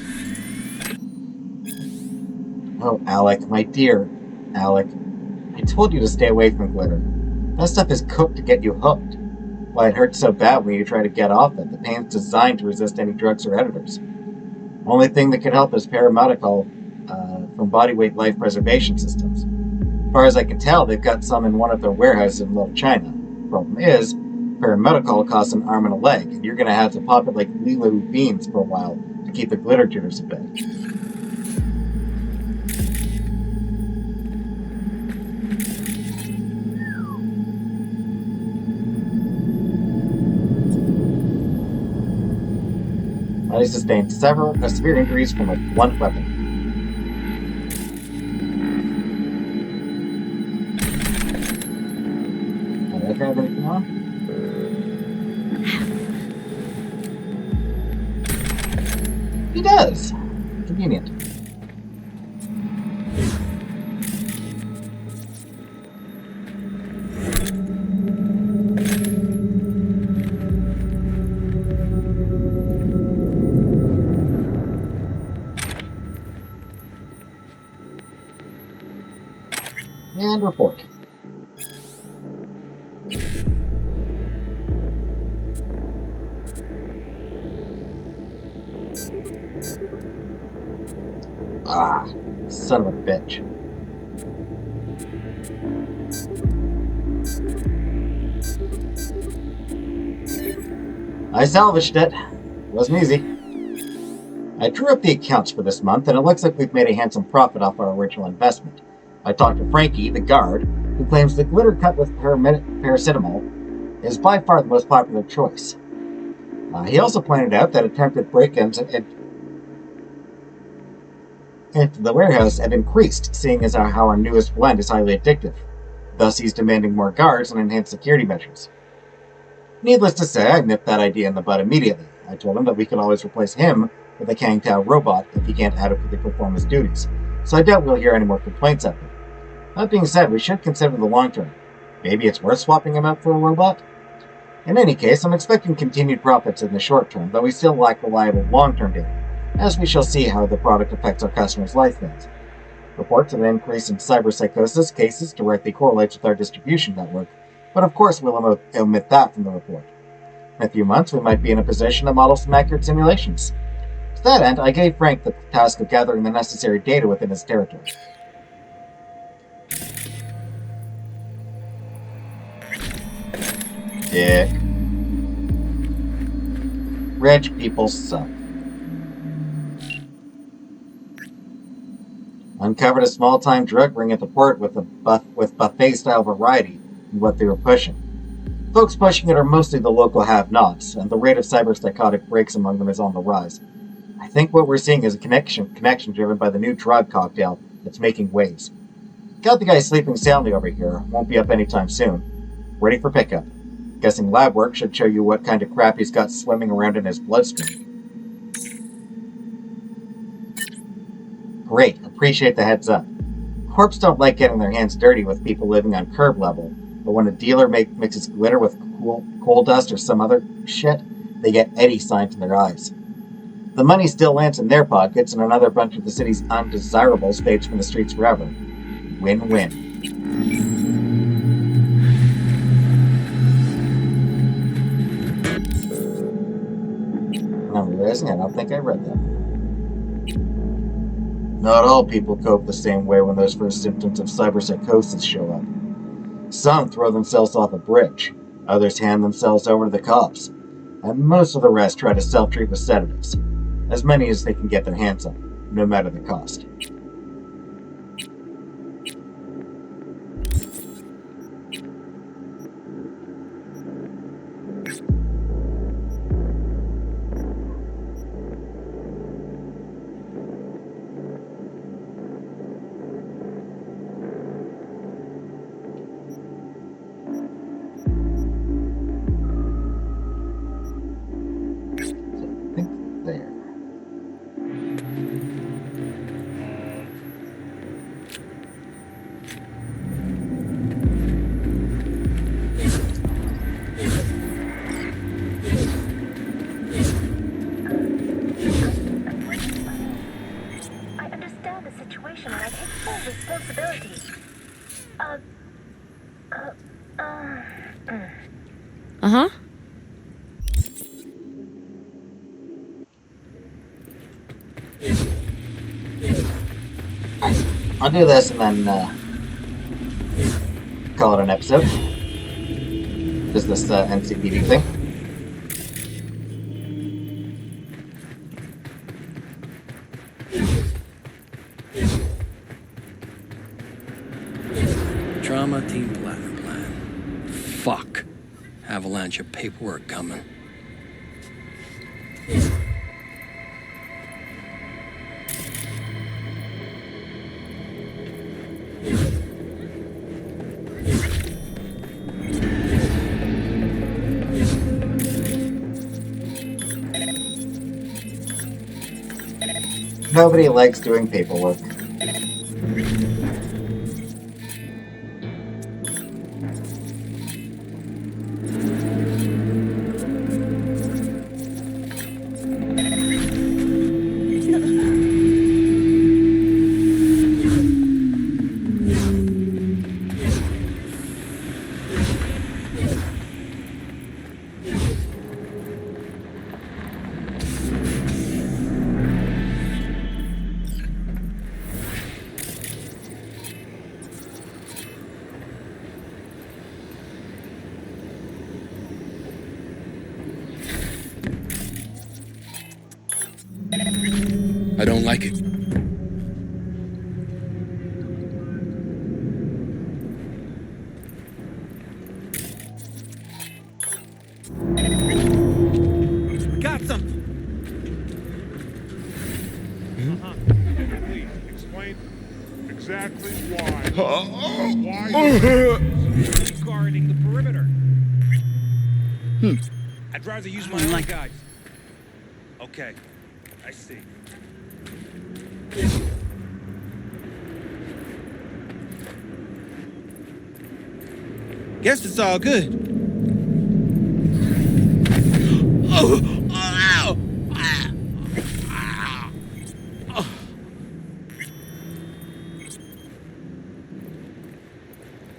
Oh, Alec, my dear Alec. I told you to stay away from glitter. That stuff is cooked to get you hooked. Why it hurts so bad when you try to get off it. The pain's designed to resist any drugs or editors. Only thing that could help is paramedical from Bodyweight Life Preservation Systems. As far as I can tell, they've got some in one of their warehouses in Little China. Problem is, paramedical costs an arm and a leg, and you're going to have to pop it like Lilu beans for a while to keep the glitter jitters at bay. I sustained severe injuries from a blunt weapon. Did I have anything on? He does. Convenient. And report. Ah, son of a bitch. I salvaged it. Wasn't easy. I drew up the accounts for this month, and it looks like we've made a handsome profit off our original investment. I talked to Frankie, the guard, who claims the glitter cut with paracetamol is by far the most popular choice. He also pointed out that attempted break-ins into the warehouse have increased, seeing as how our newest blend is highly addictive. Thus, he's demanding more guards and enhanced security measures. Needless to say, I nipped that idea in the bud immediately. I told him that we could always replace him with a Kang Tao robot if he can't adequately perform his duties, so I doubt we'll hear any more complaints of him. That being said, we should consider the long term. Maybe it's worth swapping him out for a robot? In any case, I'm expecting continued profits in the short term, though we still lack reliable long-term data, as we shall see how the product affects our customers' lifespans. Reports of an increase in cyberpsychosis cases directly correlates with our distribution network, but of course we'll omit that from the report. In a few months, we might be in a position to model some accurate simulations. To that end, I gave Frank the task of gathering the necessary data within his territory. Dick. Rich people suck. Uncovered a small-time drug ring at the port with buffet-style variety in what they were pushing. Folks pushing it are mostly the local have-nots, and the rate of cyberpsychotic breaks among them is on the rise. I think what we're seeing is a connection driven by the new drug cocktail that's making waves. Got the guy sleeping soundly over here. Won't be up anytime soon. Ready for pickup. Guessing lab work should show you what kind of crap he's got swimming around in his bloodstream. Great, appreciate the heads up. Corps don't like getting their hands dirty with people living on curb level, but when a dealer mixes glitter with coal dust or some other shit, they get Eddie signs in their eyes. The money still lands in their pockets, and another bunch of the city's undesirables fades from the streets forever. Win-win. I'm realizing I don't think I read that. Not all people cope the same way when those first symptoms of cyberpsychosis show up. Some throw themselves off a bridge, others hand themselves over to the cops, and most of the rest try to self-treat with sedatives. As many as they can get their hands on, no matter the cost. Uh-huh. I'll do this and then call it an episode. Just this NCPD thing. Trauma Team Platinum Plan. Fuck. Avalanche of paperwork coming. Nobody likes doing paperwork. I don't like it. Got something. Please explain exactly why. Guarding the perimeter. I'd rather use my own guys. Okay, I see. Guess it's all good.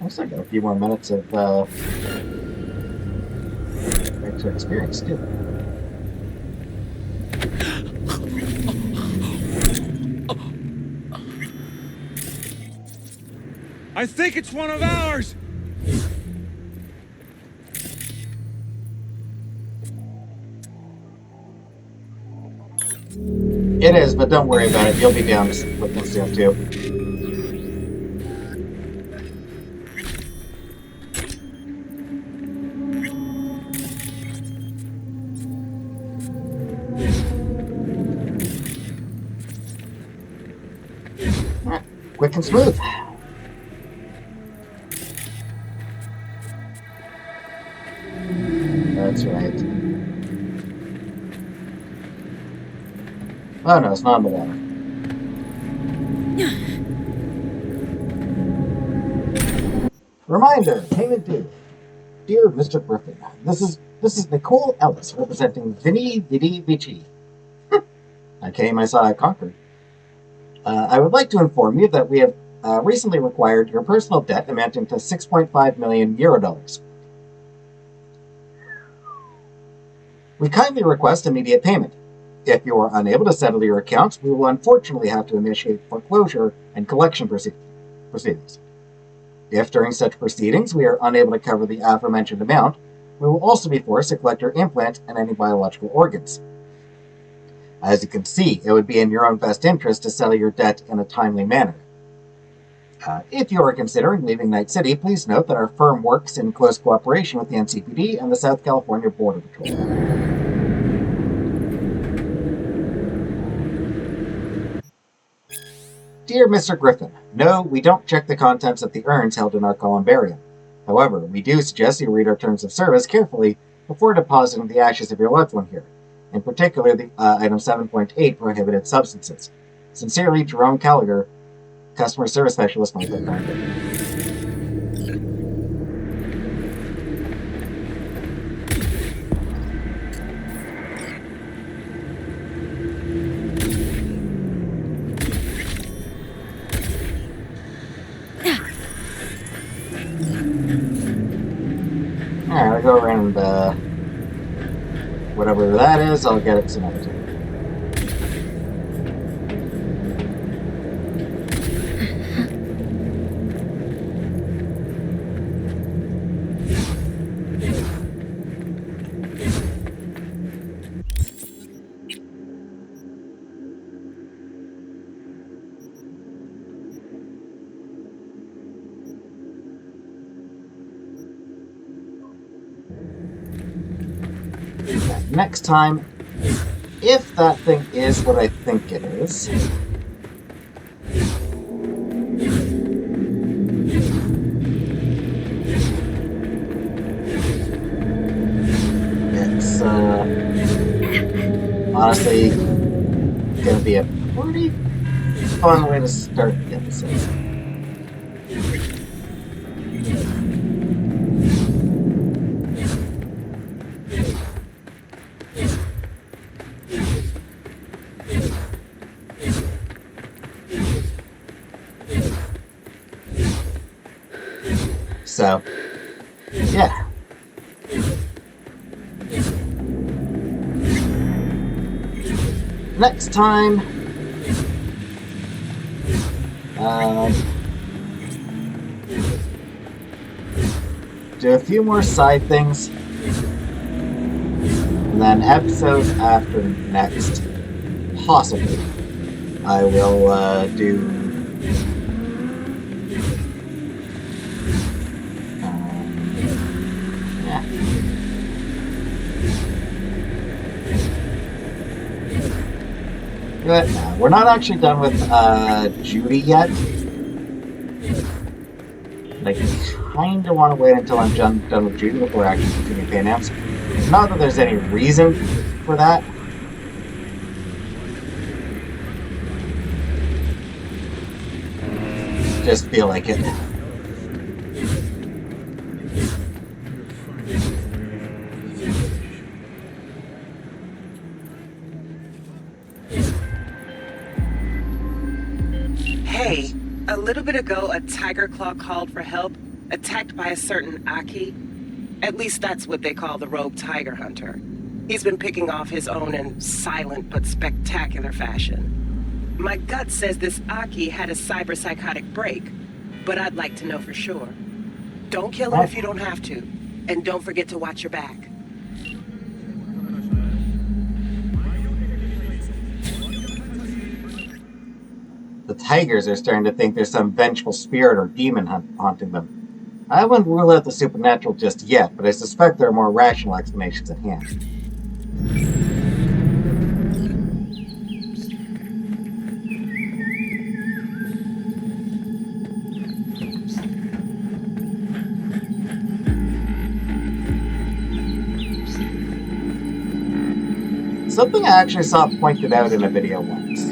Looks like a few more minutes of extra experience too. I think it's one of ours. It is, but don't worry about it. You'll be down with them soon too. Alright, quick and smooth. that's right. Oh no, it's not in the water. Reminder, payment due. Dear Mr. Griffin, this is Nicole Ellis representing Vinny Vidi Vici. I came, I saw, I conquered. I would like to inform you that we have recently required your personal debt amounting to 6.5 million Eurodollars. We kindly request immediate payment. If you are unable to settle your accounts, we will unfortunately have to initiate foreclosure and collection proceedings. If during such proceedings we are unable to cover the aforementioned amount, we will also be forced to collect your implant and any biological organs. As you can see, it would be in your own best interest to settle your debt in a timely manner. If you are considering leaving Night City, please note that our firm works in close cooperation with the NCPD and the South California Border Patrol. Dear Mr. Griffin, no, we don't check the contents of the urns held in our columbarium. However, we do suggest you read our terms of service carefully before depositing the ashes of your loved one here, in particular the item 7.8, prohibited substances. Sincerely, Jerome Gallagher, Customer Service Specialist, Michael Conklin. Alright, I'll go around, whatever that is, I'll get it some other time. Next time, if that thing is what I think it is, it's honestly gonna be a pretty fun way to start the episode. So, yeah. Next time, do a few more side things, and then episodes after next, possibly, I will do But we're not actually done with Judy yet. I kind of want to wait until I'm done with Judy before I actually continue Panams. Not that there's any reason for that. Just feel like it. Hey, a little bit ago, a tiger claw called for help, attacked by a certain Aki. At least that's what they call the rogue tiger hunter. He's been picking off his own in silent but spectacular fashion. My gut says this Aki had a cyberpsychotic break, but I'd like to know for sure. Don't kill him if you don't have to, and don't forget to watch your back. The tigers are starting to think there's some vengeful spirit or demon haunting them. I wouldn't rule out the supernatural just yet, but I suspect there are more rational explanations at hand. Something I actually saw pointed out in a video once.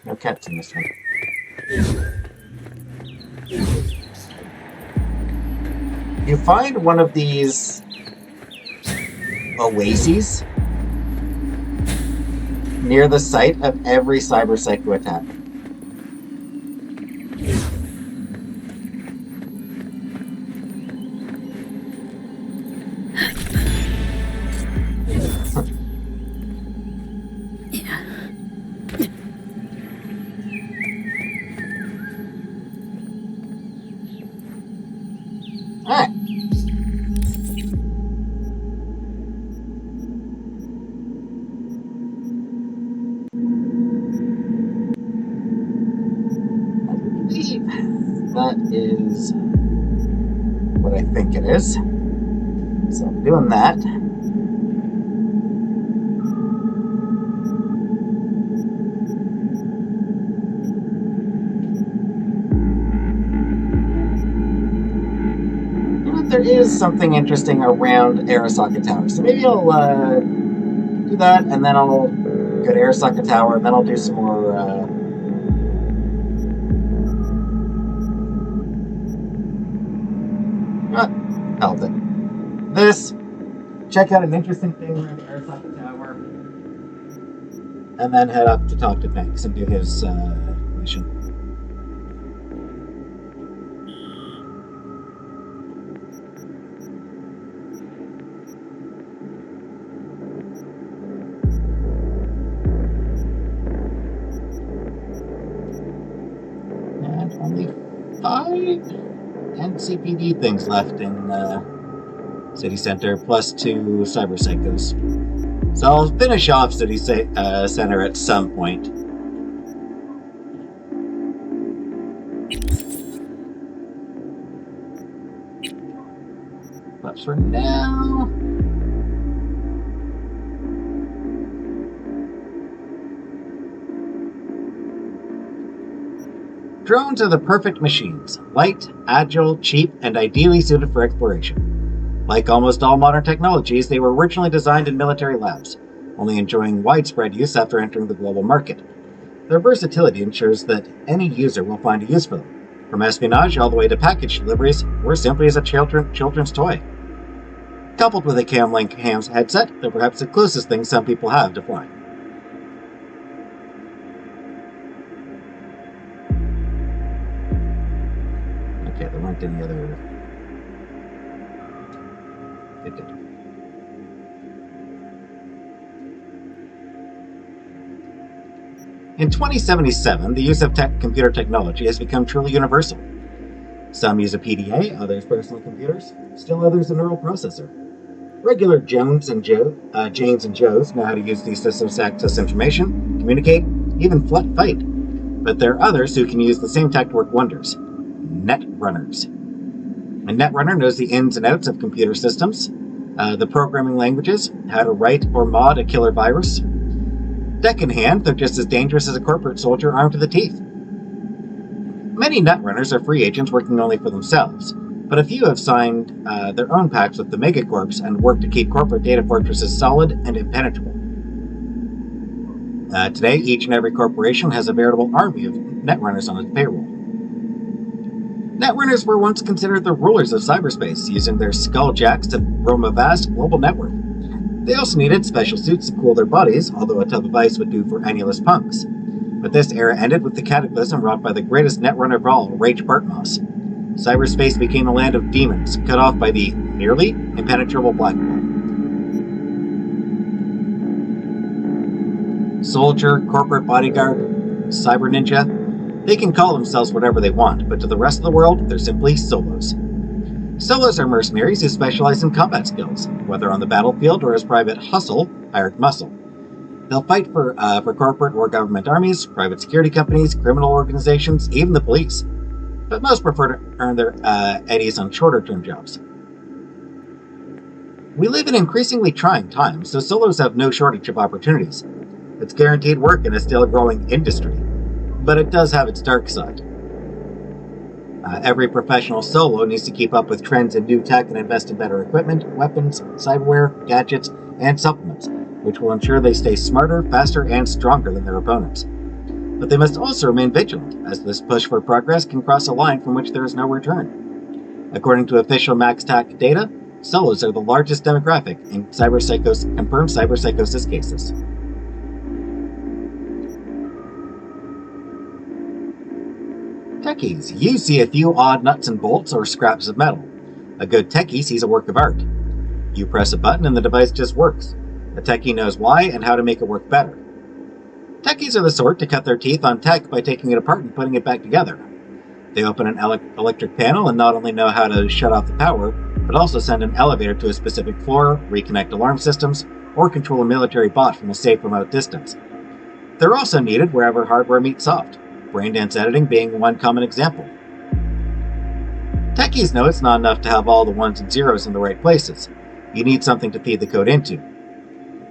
No cats in this one. You find one of these oases near the site of every cyber psycho attack. Alright. That is what I think it is. So I'm doing that. But there is something interesting around Arasaka Tower. So maybe I'll do that, and then I'll go to Arasaka Tower, and then I'll do some more hell with it. This, check out an interesting thing around Arasaka Tower, and then head up to talk to Banks and do his mission. And only 5 NCPD things left in City Center, plus 2 Cyber Psychos. So I'll finish off City Center at some point. But for now... Drones are the perfect machines. Light, agile, cheap, and ideally suited for exploration. Like almost all modern technologies, they were originally designed in military labs, only enjoying widespread use after entering the global market. Their versatility ensures that any user will find a use for them, from espionage all the way to package deliveries, or simply as a children's toy. Coupled with a Camlink Hams headset, they're perhaps the closest thing some people have to flying. Okay, there weren't any other... Good. In 2077, the use of computer technology has become truly universal. Some use a PDA, others personal computers, still others a neural processor. Regular James and Joes know how to use these systems to access information, communicate, even fight. But there are others who can use the same tech to work wonders. Netrunners. A netrunner knows the ins and outs of computer systems, the programming languages, how to write or mod a killer virus. Deck in hand, they're just as dangerous as a corporate soldier armed to the teeth. Many netrunners are free agents working only for themselves, but a few have signed their own pacts with the megacorps and work to keep corporate data fortresses solid and impenetrable. Today, each and every corporation has a veritable army of netrunners on its payroll. Netrunners were once considered the rulers of cyberspace, using their skulljacks to roam a vast global network. They also needed special suits to cool their bodies, although a tub of ice would do for annulus punks. But this era ended with the cataclysm wrought by the greatest netrunner of all, Rage Bartmoss. Cyberspace became a land of demons, cut off by the nearly impenetrable black wall. Soldier, corporate bodyguard, cyber ninja, they can call themselves whatever they want, but to the rest of the world, they're simply solos. Solos are mercenaries who specialize in combat skills, whether on the battlefield or as private hustle, hired muscle. They'll fight for corporate or government armies, private security companies, criminal organizations, even the police. But most prefer to earn their eddies on shorter-term jobs. We live in increasingly trying times, so solos have no shortage of opportunities. It's guaranteed work in a still growing industry, but it does have its dark side. Every professional solo needs to keep up with trends in new tech and invest in better equipment, weapons, cyberware, gadgets, and supplements, which will ensure they stay smarter, faster, and stronger than their opponents. But they must also remain vigilant, as this push for progress can cross a line from which there is no return. According to official MaxTac data, solos are the largest demographic in confirmed cyberpsychosis cases. Techies. You see a few odd nuts and bolts or scraps of metal. A good techie sees a work of art. You press a button and the device just works. A techie knows why and how to make it work better. Techies are the sort to cut their teeth on tech by taking it apart and putting it back together. They open an electric panel and not only know how to shut off the power, but also send an elevator to a specific floor, reconnect alarm systems, or control a military bot from a safe remote distance. They're also needed wherever hardware meets soft, braindance editing being one common example. Techies know it's not enough to have all the ones and zeros in the right places. You need something to feed the code into.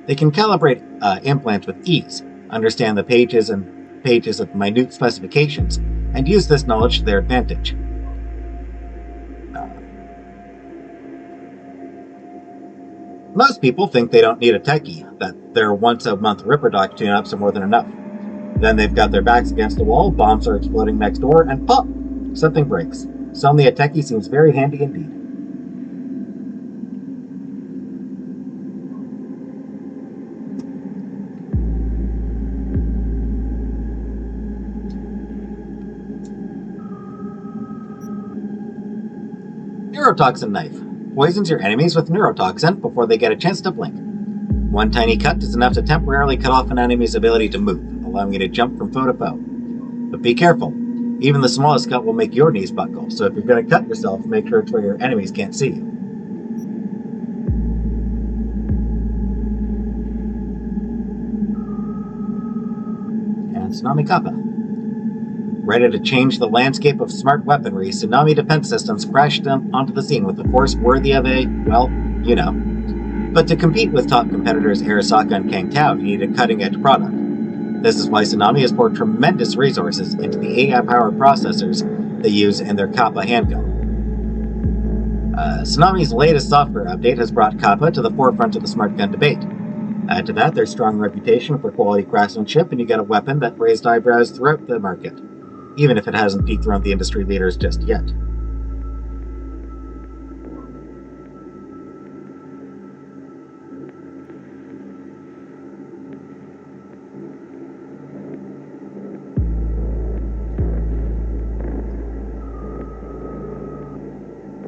They can calibrate implants with ease, understand the pages of minute specifications, and use this knowledge to their advantage. Most people think they don't need a techie, that their once-a-month Ripperdoc tune-ups are more than enough. Then they've got their backs against the wall, bombs are exploding next door, and pop! Something breaks. Suddenly a techie seems very handy indeed. Neurotoxin knife. Poisons your enemies with neurotoxin before they get a chance to blink. One tiny cut is enough to temporarily cut off an enemy's ability to move, allowing you to jump from foe to foe. But be careful. Even the smallest cut will make your knees buckle, so if you're going to cut yourself, make sure it's where your enemies can't see you. And Tsunami Kappa. Ready to change the landscape of smart weaponry, Tsunami Defense Systems crashed onto the scene with a force worthy of a, well, you know. But to compete with top competitors Arasaka and Kangtao, you need a cutting-edge product. This is why Tsunami has poured tremendous resources into the AI-powered processors they use in their Kappa handgun. Tsunami's latest software update has brought Kappa to the forefront of the smart gun debate. Add to that their strong reputation for quality craftsmanship, and you get a weapon that raised eyebrows throughout the market, even if it hasn't dethroned the industry leaders just yet.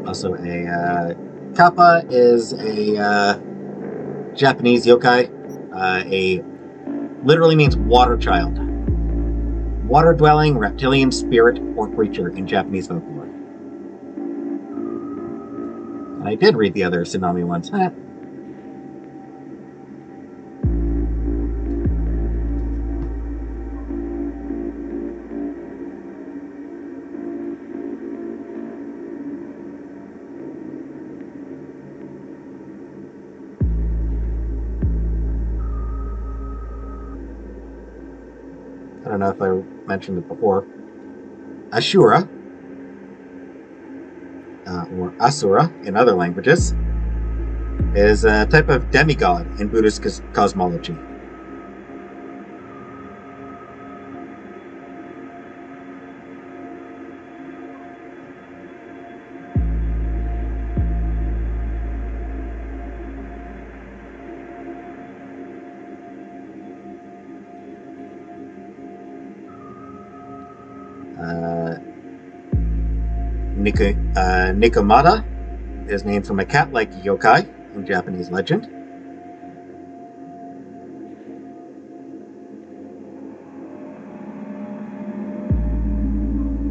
Also, a Kappa is a Japanese yokai. Literally means water child. Water-dwelling reptilian spirit or creature in Japanese folklore. And I did read the other Tsunami ones. I don't know if I mentioned it before. Ashura, or Asura in other languages, is a type of demigod in Buddhist cosmology. Nikomata is named from a cat-like yokai in Japanese legend.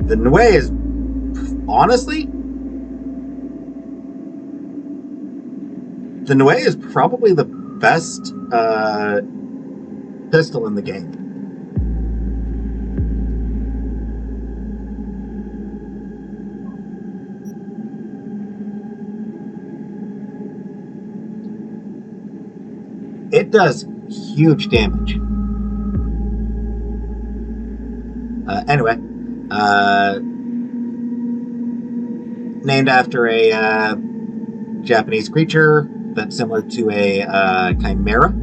The Nue is, honestly, the Nue is probably the best pistol in the game. it does huge damage. Anyway, named after a Japanese creature that's similar to a chimera.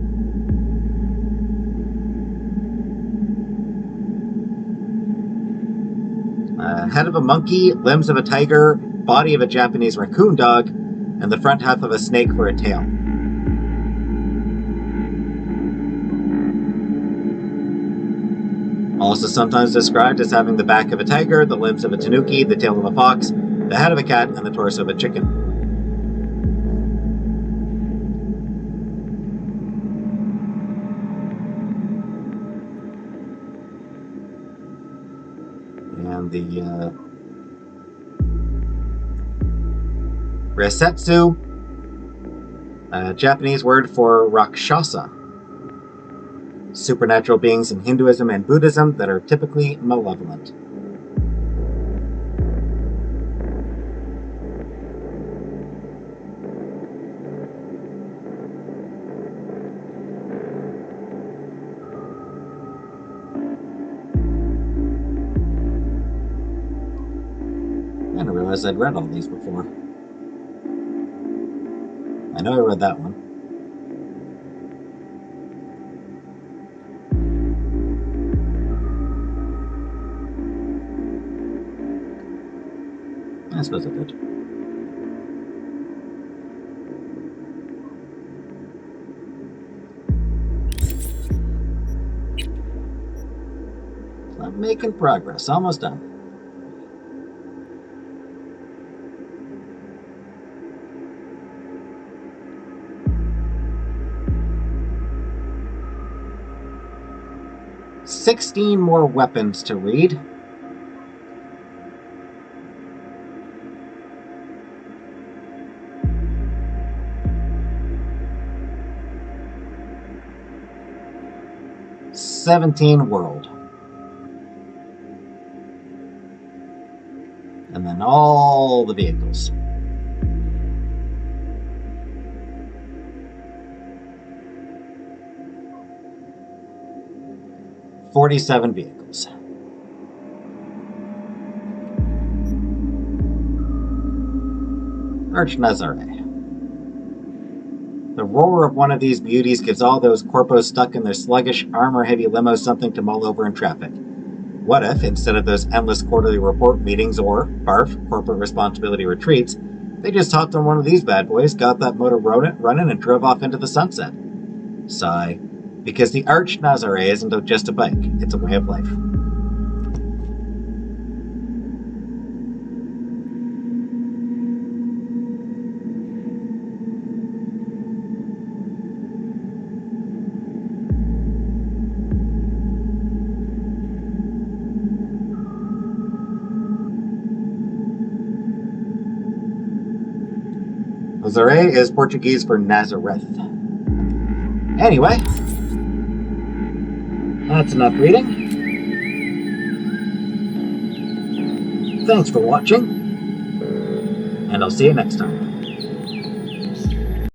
Head of a monkey, limbs of a tiger, body of a Japanese raccoon dog, and the front half of a snake for a tail. Also sometimes described as having the back of a tiger, the limbs of a tanuki, the tail of a fox, the head of a cat, and the torso of a chicken. And the Resetsu, Japanese word for Rakshasa. Supernatural beings in Hinduism and Buddhism that are typically malevolent. I didn't realize I'd read all these before. I know I read that one. I suppose I did. I'm making progress. Almost done. $16 more weapons to read. $17 world. And then all the vehicles. $47 vehicles. Arch Nazare. The roar of one of these beauties gives all those corpos stuck in their sluggish, armor-heavy limos something to mull over in traffic. What if, instead of those endless quarterly report meetings or, barf, corporate responsibility retreats, they just hopped on one of these bad boys, got that motor running, and drove off into the sunset? Sigh. Because the Arch Nazare isn't just a bike, it's a way of life. Nazaré is Portuguese for Nazareth. Anyway, that's enough reading. Thanks for watching, and I'll see you next time.